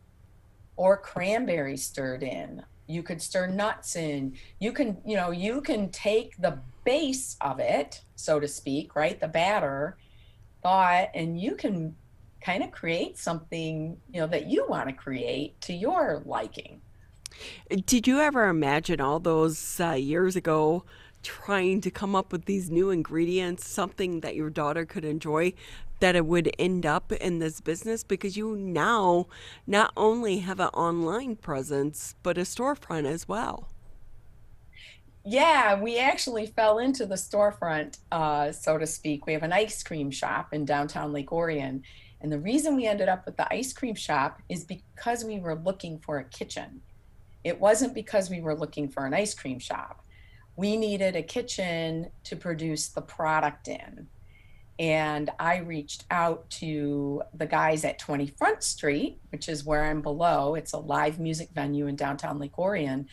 or cranberries stirred in. You could stir nuts in. You can take the base of it, so to speak, right? The batter, thaw it, and you can kind of create something, that you want to create to your liking. Did you ever imagine all those years ago trying to come up with these new ingredients, something that your daughter could enjoy, that it would end up in this business? Because you now not only have an online presence, but a storefront as well. Yeah, we actually fell into the storefront, so to speak. We have an ice cream shop in downtown Lake Orion. And the reason we ended up with the ice cream shop is because we were looking for a kitchen. It wasn't because we were looking for an ice cream shop. We needed a kitchen to produce the product in. And I reached out to the guys at 20 Front Street, which is where I'm below. It's a live music venue in downtown Lake Orion.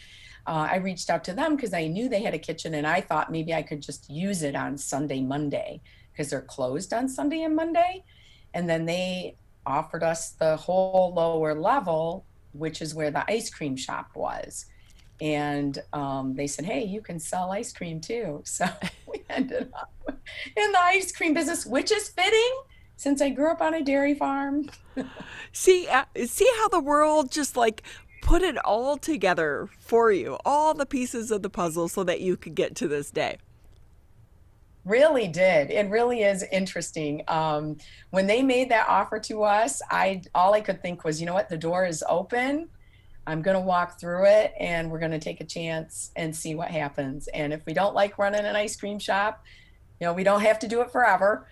I reached out to them because I knew they had a kitchen, and I thought maybe I could just use it on Sunday, Monday, because they're closed on Sunday and Monday. And then they offered us the whole lower level, which is where the ice cream shop was. And they said, hey, you can sell ice cream too. So we ended up in the ice cream business, which is fitting since I grew up on a dairy farm. See how the world just like put it all together for you, all the pieces of the puzzle so that you could get to this day. Really did. It really is interesting. When they made that offer to us, all I could think was, the door is open. I'm going to walk through it and we're going to take a chance and see what happens. And if we don't like running an ice cream shop, we don't have to do it forever.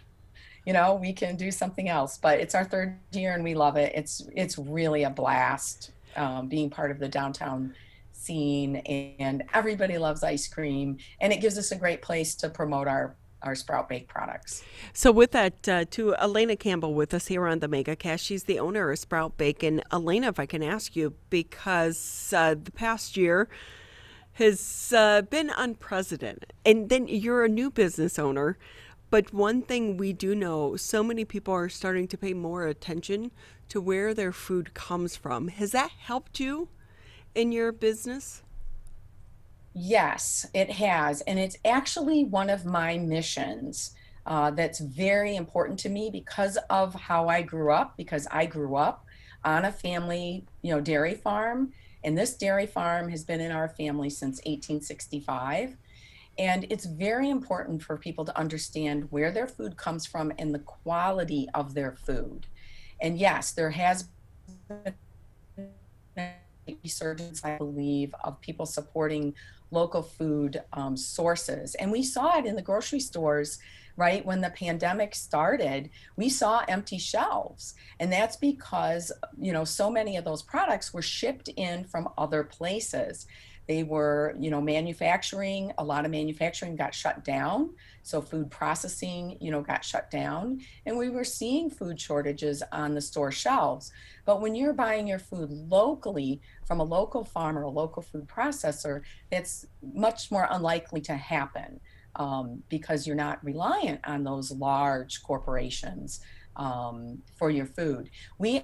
We can do something else, but it's our 3rd year and we love it. It's really a blast being part of the downtown scene, and everybody loves ice cream, and it gives us a great place to promote our Sprout Bake products. So with that, to Alaina Campbell with us here on the Megacast, she's the owner of Sprout Bake. And Alaina, if I can ask you, because the past year has been unprecedented, and then you're a new business owner, but one thing we do know, so many people are starting to pay more attention to where their food comes from. Has that helped you in your business? Yes, it has. And it's actually one of my missions that's very important to me because of how I grew up, because I grew up on a family, dairy farm. And this dairy farm has been in our family since 1865. And it's very important for people to understand where their food comes from and the quality of their food. And yes, there has been resurgence, I believe, of people supporting local food sources. And we saw it in the grocery stores, right? When the pandemic started, we saw empty shelves. And that's because, so many of those products were shipped in from other places. They were, manufacturing, a lot of manufacturing got shut down. So food processing, got shut down. And we were seeing food shortages on the store shelves. But when you're buying your food locally from a local farmer, a local food processor, it's much more unlikely to happen because you're not reliant on those large corporations for your food. We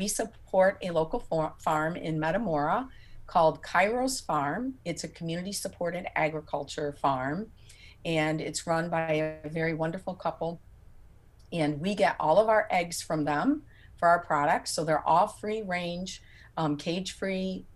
support a local farm in Metamora called Kairos Farm. It's a community-supported agriculture farm, and it's run by a very wonderful couple. And we get all of our eggs from them for our products. So they're all free-range, cage-free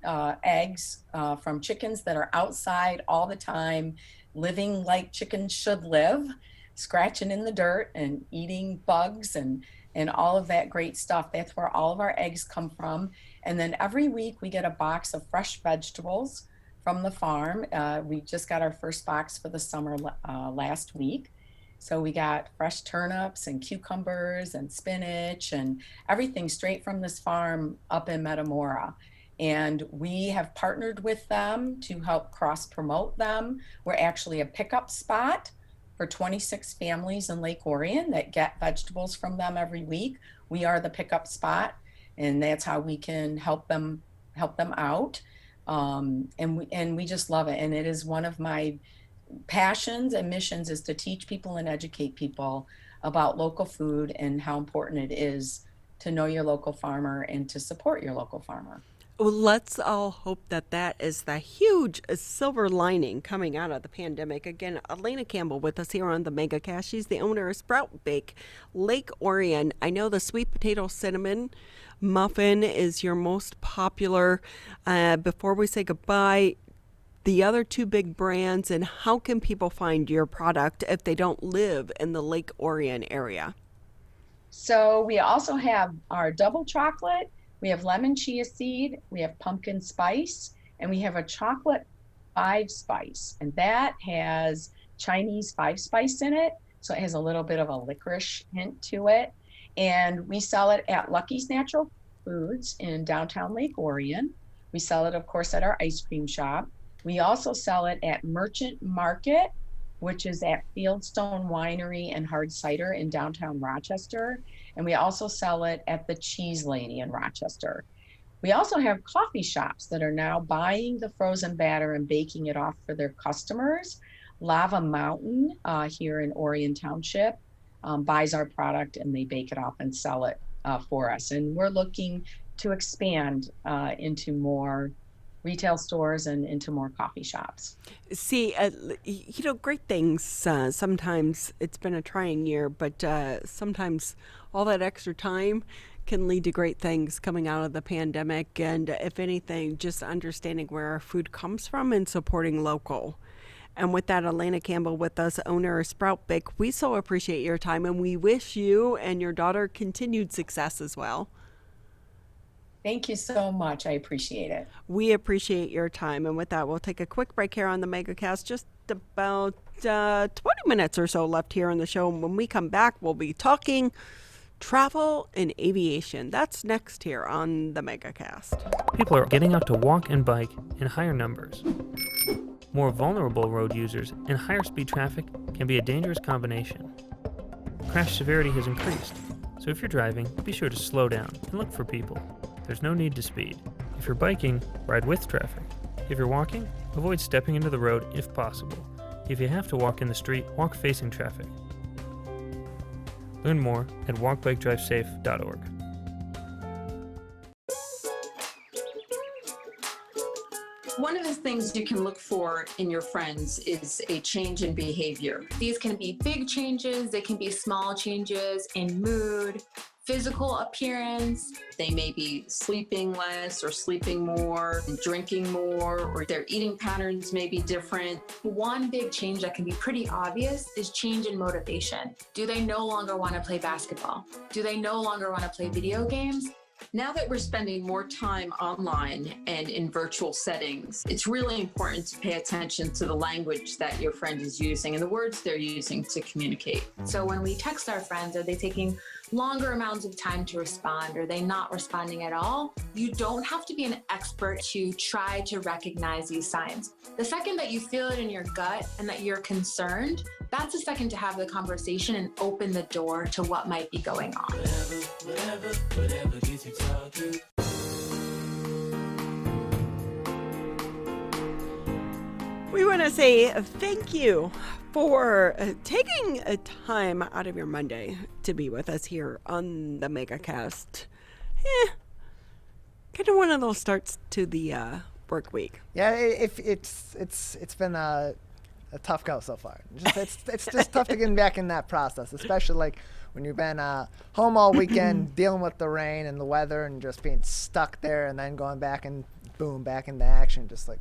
eggs from chickens that are outside all the time, living like chickens should live, scratching in the dirt and eating bugs and all of that great stuff. That's where all of our eggs come from. And then every week we get a box of fresh vegetables from the farm. We just got our first box for the summer last week. So we got fresh turnips and cucumbers and spinach and everything straight from this farm up in Metamora. And we have partnered with them to help cross-promote them. We're actually a pickup spot for 26 families in Lake Orion that get vegetables from them every week. We are the pickup spot, and that's how we can help them out. And we just love it. And it is one of my passions and missions is to teach people and educate people about local food and how important it is to know your local farmer and to support your local farmer. Well, let's all hope that is the huge silver lining coming out of the pandemic. Again, Alaina Campbell with us here on the Megacast. She's the owner of Sprout Bake, Lake Orion. I know the sweet potato cinnamon muffin is your most popular. Before we say goodbye, the other two big brands, and how can people find your product if they don't live in the Lake Orion area? So we also have our double chocolate. We have lemon chia seed, we have pumpkin spice, and we have a chocolate 5-spice. And that has Chinese 5-spice in it. So it has a little bit of a licorice hint to it. And we sell it at Lucky's Natural Foods in downtown Lake Orion. We sell it, of course, at our ice cream shop. We also sell it at Merchant Market, which is at Fieldstone Winery and Hard Cider in downtown Rochester. And we also sell it at the Cheese Lady in Rochester. We also have coffee shops that are now buying the frozen batter and baking it off for their customers. Lava Mountain here in Orion Township buys our product and they bake it off and sell it for us. And we're looking to expand into more retail stores and into more coffee shops. See, great things. Sometimes it's been a trying year, but sometimes all that extra time can lead to great things coming out of the pandemic. And if anything, just understanding where our food comes from and supporting local. And with that, Alaina Campbell with us, owner of Sprout Bake. We so appreciate your time, and we wish you and your daughter continued success as well. Thank you so much. I appreciate it. We appreciate your time. And with that, we'll take a quick break here on the Megacast. Just about 20 minutes or so left here on the show. And when we come back, we'll be talking travel and aviation. That's next here on the Megacast. People are getting out to walk and bike in higher numbers. More vulnerable road users and higher speed traffic can be a dangerous combination. Crash severity has increased, so if you're driving, be sure to slow down and look for people. There's no need to speed. If you're biking, ride with traffic. If you're walking, avoid stepping into the road if possible. If you have to walk in the street, walk facing traffic. Learn more at walkbikedrivesafe.org. One of the things you can look for in your friends is a change in behavior. These can be big changes, they can be small changes in mood, physical appearance. They may be sleeping less or sleeping more, drinking more, or their eating patterns may be different. One big change that can be pretty obvious is change in motivation. Do they no longer want to play basketball? Do they no longer want to play video games? Now that we're spending more time online and in virtual settings, it's really important to pay attention to the language that your friend is using and the words they're using to communicate. So when we text our friends, are they taking longer amounts of time to respond? Are they not responding at all? You don't have to be an expert to try to recognize these signs. The second that you feel it in your gut and that you're concerned, that's a second to have the conversation and open the door to what might be going on. Whatever gets you talking. We want to say thank you for taking a time out of your Monday to be with us here on the Megacast. Kind of one of those starts to the work week. Yeah, it's been a tough go so far. It's just tough to get back in that process, especially like when you've been home all weekend dealing with the rain and the weather and just being stuck there and then going back and boom, back into action, just like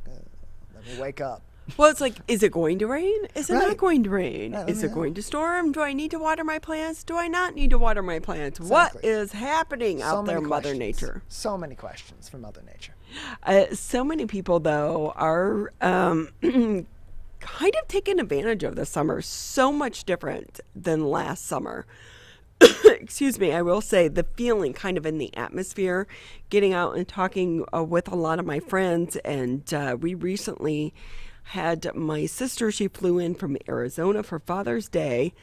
let me wake up. Well, it's like, is it going to rain? Is it not going to rain? Right, is it going to storm? Do I need to water my plants? Do I not need to water my plants? Exactly. What is happening out there, Mother Nature? So many questions from Mother Nature. So many people, though, are kind of taking advantage of the summer. So much different than last summer. Excuse me, I will say the feeling kind of in the atmosphere, getting out and talking with a lot of my friends. And we recently had my sister, she flew in from Arizona for Father's Day.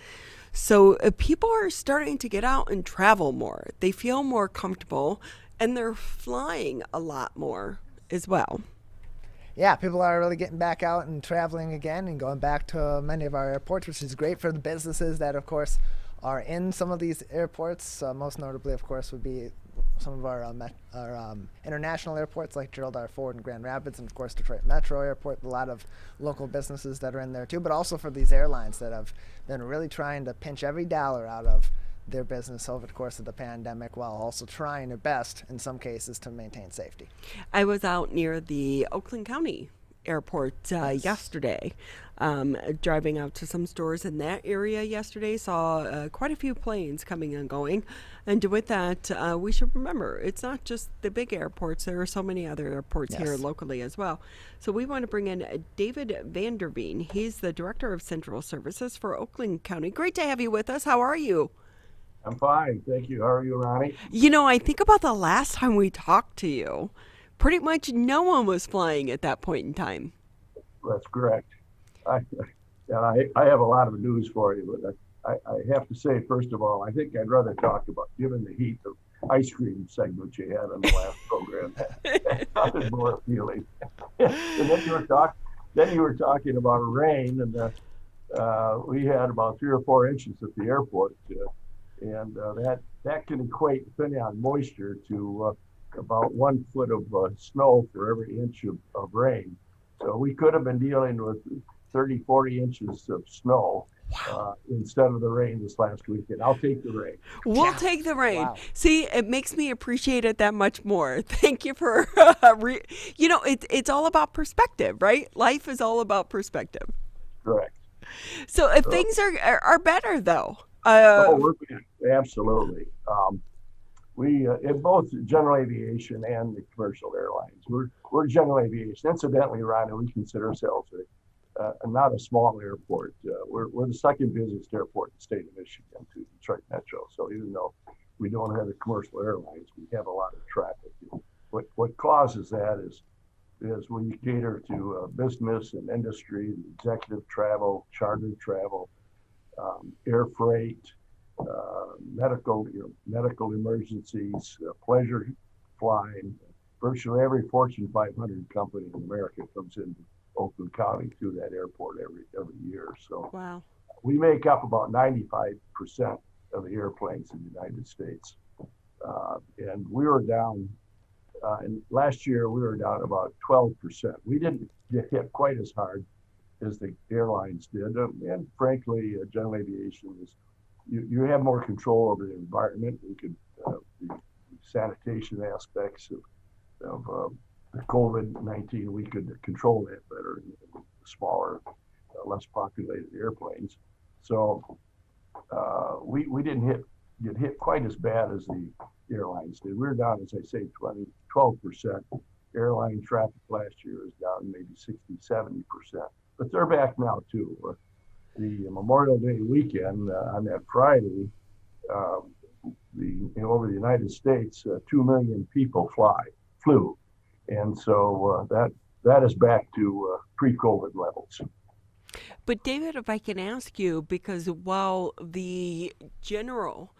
So people are starting to get out and travel more. They feel more comfortable and they're flying a lot more as well. Yeah, people are really getting back out and traveling again and going back to many of our airports, which is great for the businesses that, of course, are in some of these airports. Most notably, of course, would be some of our international airports like Gerald R. Ford and Grand Rapids, and of course Detroit Metro Airport. A lot of local businesses that are in there too, but also for these airlines that have been really trying to pinch every dollar out of their business over the course of the pandemic, while also trying their best in some cases to maintain safety. I was out near the Oakland County Airport yesterday, driving out to some stores in that area yesterday, saw quite a few planes coming and going. And with that, we should remember, it's not just the big airports. There are so many other airports here locally as well. So we want to bring in David Vanderveen. He's the Director of Central Services for Oakland County. Great to have you with us. How are you? I'm fine, thank you. How are you, Ronnie? You know, I think about the last time we talked to you. Pretty much no one was flying at that point in time. That's correct. I have a lot of news for you, but I have to say, first of all, I think I'd rather talk about, given the heat, the ice cream segment you had on the last program. Nothing more appealing. And then you were talking about rain, and we had about 3 or 4 inches at the airport, and that can equate, depending on moisture, to about 1 foot of snow for every inch of rain. So we could have been dealing with 30, 40 inches of snow instead of the rain this last weekend. I'll take the rain. We'll take the rain. Wow. See, it makes me appreciate it that much more. Thank you for, it's all about perspective, right? Life is all about perspective. Correct. So if things are better, though. We're absolutely. We in both general aviation and the commercial airlines. We're general aviation. Incidentally, Ronnie, we consider ourselves not a small airport. We're the second busiest airport in the state of Michigan to Detroit Metro. So even though we don't have the commercial airlines, we have a lot of traffic. What causes that is we cater to business and industry, executive travel, chartered travel, air freight, medical emergencies, pleasure flying. Virtually every Fortune 500 company in America comes into Oakland County through that airport every year. So wow. We make up about 95% of the airplanes in the United States. And we were down, and last year we were down about 12%. We didn't get hit quite as hard as the airlines did. And frankly, general aviation is, you have more control over the environment. You could, the sanitation aspects of the COVID-19, we could control that better in smaller, less populated airplanes. So we didn't get hit quite as bad as the airlines did. We're down, as I say, 12%. Airline traffic last year is down maybe 60-70%. But they're back now too. The Memorial Day weekend on that Friday, over the United States, 2 million people flew, and so that is back to pre-COVID levels. But David, if I can ask you, because while the general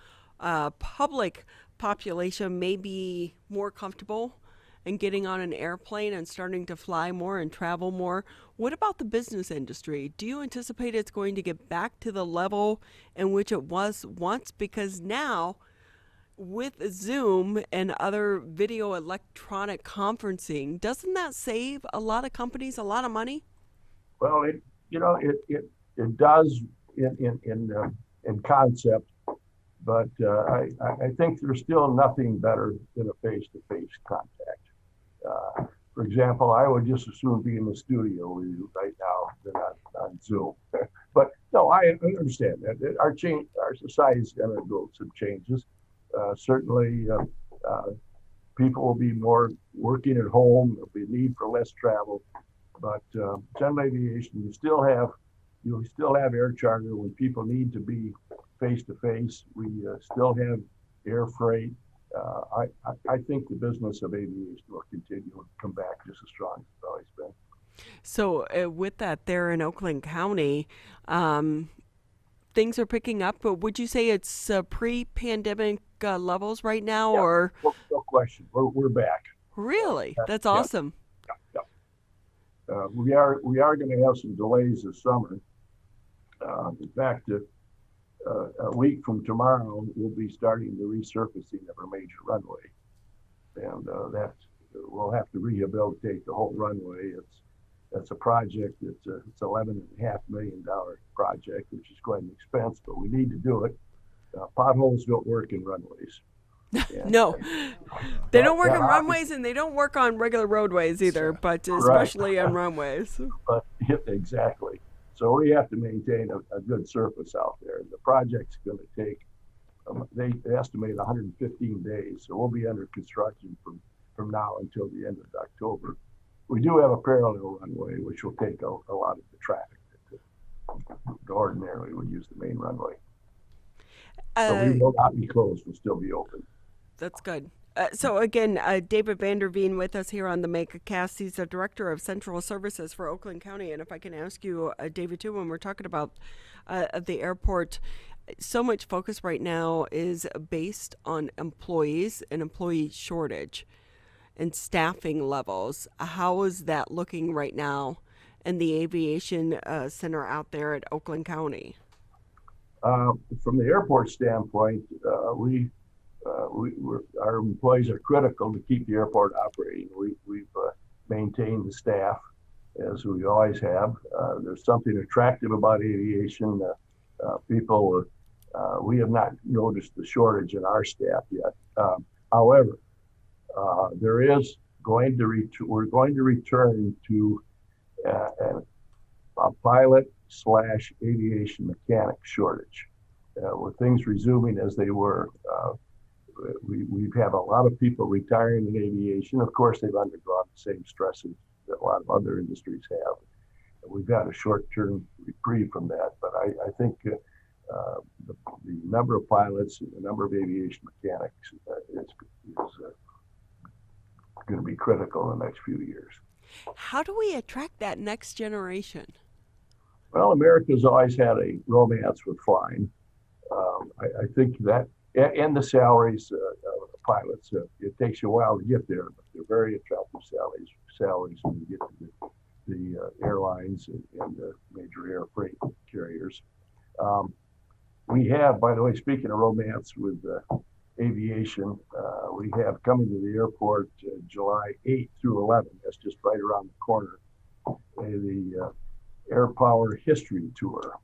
public population may be more comfortable in getting on an airplane and starting to fly more and travel more, what about the business industry? Do you anticipate it's going to get back to the level in which it was once? Because now, with Zoom and other video electronic conferencing, doesn't that save a lot of companies a lot of money? Well, it does in concept, but I think there's still nothing better than a face-to-face contact. For example, I would just as soon be in the studio with you right now than on Zoom. But no, I understand that our society is going to go some changes. Certainly, people will be more working at home. There'll be a need for less travel. But general aviation, you still have air charter when people need to be face to face. We still have air freight. I think the business of aviation will continue to come back just as strong as it's always been. So with that, there in Oakland County, things are picking up. But would you say it's pre-pandemic levels right now, or no question, we're back. Really? That's awesome. Yeah. We are going to have some delays this summer. In fact, a week from tomorrow, we'll be starting the resurfacing of our major runway, and we'll have to rehabilitate the whole runway. That's a project. It's $11.5 million project, which is quite an expense, but we need to do it. Potholes don't work in runways. No, they don't work on runways, and they don't work on regular roadways either, but especially on runways. But exactly. So we have to maintain a good surface out there. The project's going to take, they estimate 115 days. So we'll be under construction from now until the end of October. We do have a parallel runway, which will take a lot of the traffic that ordinarily would use the main runway. So we will not be closed. We'll still be open. That's good. So again, David Vanderveen with us here on the Megacast. He's the Director of Central Services for Oakland County. And if I can ask you, David, too, when we're talking about the airport, so much focus right now is based on employees and employee shortage and staffing levels. How is that looking right now in the aviation center out there at Oakland County? From the airport standpoint, our employees are critical to keep the airport operating. We've maintained the staff as we always have. There's something attractive about aviation. We have not noticed the shortage in our staff yet. However, we're going to return to a pilot/aviation mechanic shortage. With things resuming as they were, we've had a lot of people retiring in aviation. Of course, they've undergone the same stresses that a lot of other industries have. We've got a short-term reprieve from that, but I think the number of pilots and the number of aviation mechanics is going to be critical in the next few years. How do we attract that next generation? Well, America's always had a romance with flying. I think that, and the salaries of the pilots, it takes you a while to get there, but they're very attractive salaries when you get to the airlines and the major air freight carriers. We have, by the way, speaking of romance with aviation, we have coming to the airport July 8th through 11th. That's just right around the corner. The Air Power History Tour,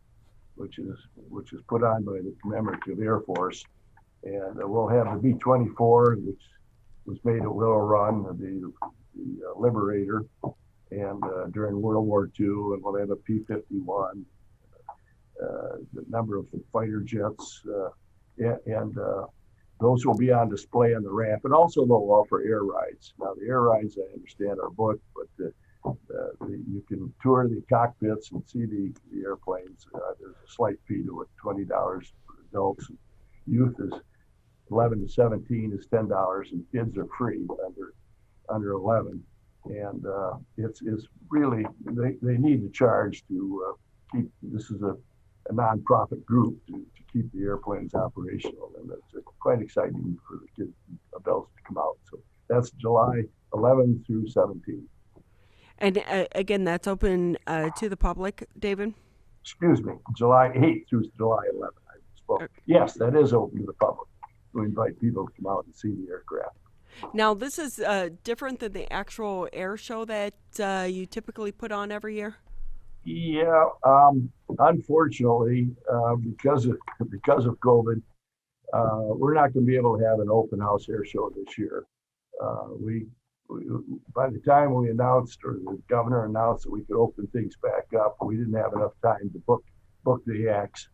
which is put on by the Commemorative Air Force, and we'll have the B-24, which was made at Willow Run, the Liberator, and during World War II, and we'll have a P-51, the number of fighter jets, and those will be on display on the ramp, and also they'll offer air rides. Now, the air rides, I understand, are booked, but you can tour the cockpits and see the airplanes. There's a slight fee to it, $20 for adults. Youth is 11 to 17 is $10, and kids are free under 11. And it's really, they need to charge to keep, this is a nonprofit group to keep the airplanes operational, and it's quite exciting for the kids, adults to come out. So that's July 11 through 17. And again, that's open to the public, David? Excuse me, July 8th through July 11th. I spoke. Yes, that is open to the public. We invite people to come out and see the aircraft. Now, this is different than the actual air show that you typically put on every year? Yeah, unfortunately, because of COVID, we're not going to be able to have an open house air show this year. We by the time we announced, or the governor announced, that we could open things back up, we didn't have enough time to book the acts.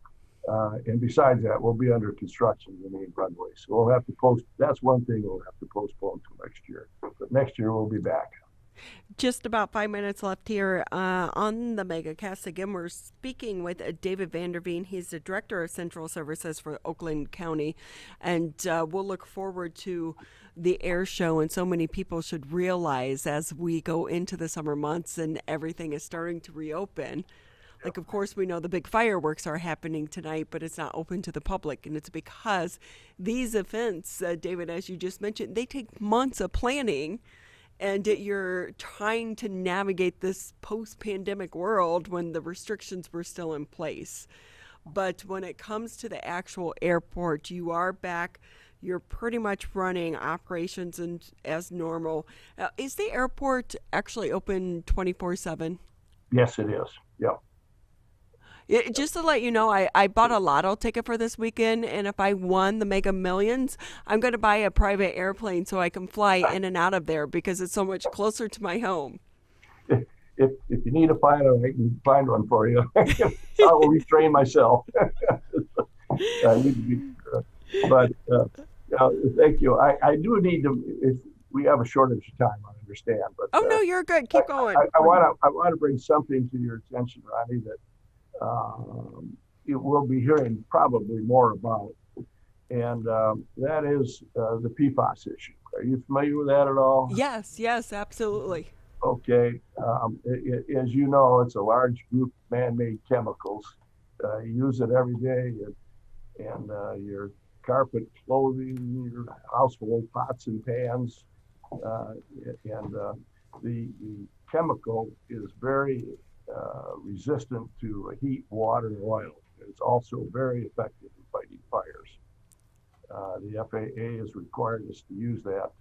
And besides that, we'll be under construction in the main runway, so we'll have to that's one thing we'll have to postpone till next year. But next year we'll be back. Just about 5 minutes left here on the Megacast. Again, we're speaking with David Vanderveen. He's the Director of Central Services for Oakland County. And we'll look forward to the air show. And so many people should realize as we go into the summer months and everything is starting to reopen. Like, of course, we know the big fireworks are happening tonight, but it's not open to the public. And it's because these events, David, as you just mentioned, they take months of planning. And you're trying to navigate this post-pandemic world when the restrictions were still in place. But when it comes to the actual airport, you are back. You're pretty much running operations as normal. Is the airport actually open 24/7? Yes, it is. Yep. Just to let you know, I bought a lotto ticket for this weekend, and if I won the Mega Millions, I'm going to buy a private airplane so I can fly in and out of there because it's so much closer to my home. If you need a pilot, I can find one for you. I will retrain myself. I need to be, but thank you. I do need to. If we have a shortage of time, I understand. But no, you're good. Keep going. I want to bring something to your attention, Ronnie, that we'll be hearing probably more about, and that is the PFAS issue. Are you familiar with that at all? Yes, absolutely. Okay. As you know, it's a large group of man-made chemicals. You use it every day, and your carpet, clothing, your household pots and pans, and the chemical is very resistant to heat, water, and oil. It's also very effective in fighting fires. The FAA has required us to use that.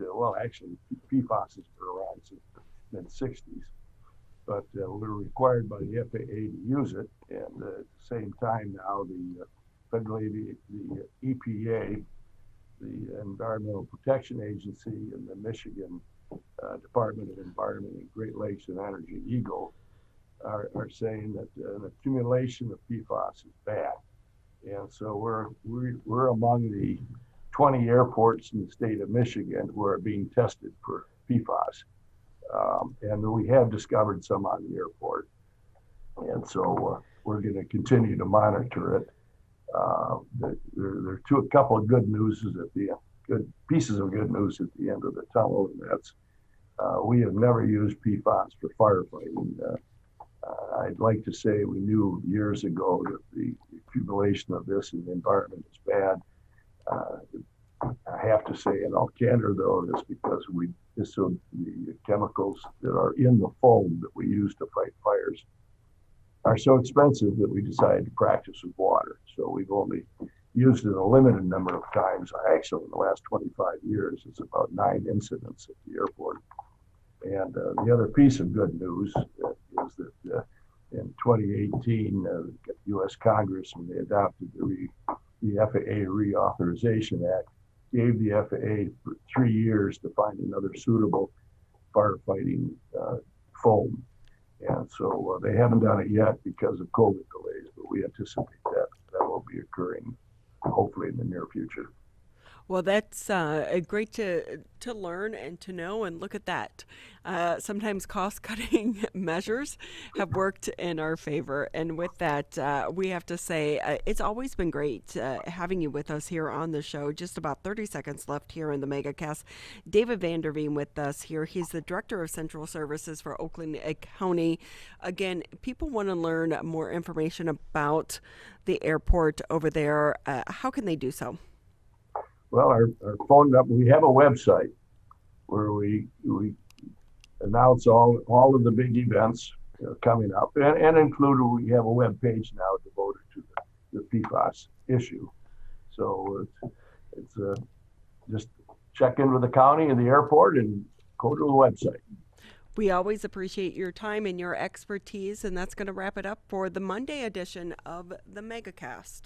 Actually, PFAS has been around since the mid-60s, but we're required by the FAA to use it. And at the same time now, the EPA, the Environmental Protection Agency, and the Michigan Department of Environment and Great Lakes and Energy, EGLE, are saying that an accumulation of PFAS is bad, and so we're among the 20 airports in the state of Michigan who are being tested for PFAS, and we have discovered some on the airport, and so we're going to continue to monitor it. There are a couple of good pieces of good news at the end of the tunnel, and that's we have never used PFAS for firefighting. I'd like to say we knew years ago that the accumulation of this in the environment is bad. I have to say in all candor, though, that's because the chemicals that are in the foam that we use to fight fires are so expensive that we decided to practice with water. So we've only used it a limited number of times. Actually, in the last 25 years, it's about 9 incidents at the airport. And the other piece of good news is that in 2018, the U.S. Congress, when they adopted the FAA Reauthorization Act, gave the FAA for 3 years to find another suitable firefighting foam. And so they haven't done it yet because of COVID delays, but we anticipate that will be occurring hopefully in the near future. Well, that's great to learn and to know, and look at that. Sometimes cost-cutting measures have worked in our favor, and with that, we have to say it's always been great having you with us here on the show. Just about 30 seconds left here in the Megacast. David Vanderveen with us here. He's the Director of Central Services for Oakland County. Again, people want to learn more information about the airport over there. How can they do so? Well, our phone number, we have a website where we announce all of the big events coming up, and included, we have a web page now devoted to the PFAS issue. So it's just check in with the county and the airport and go to the website. We always appreciate your time and your expertise, and that's going to wrap it up for the Monday edition of the Megacast.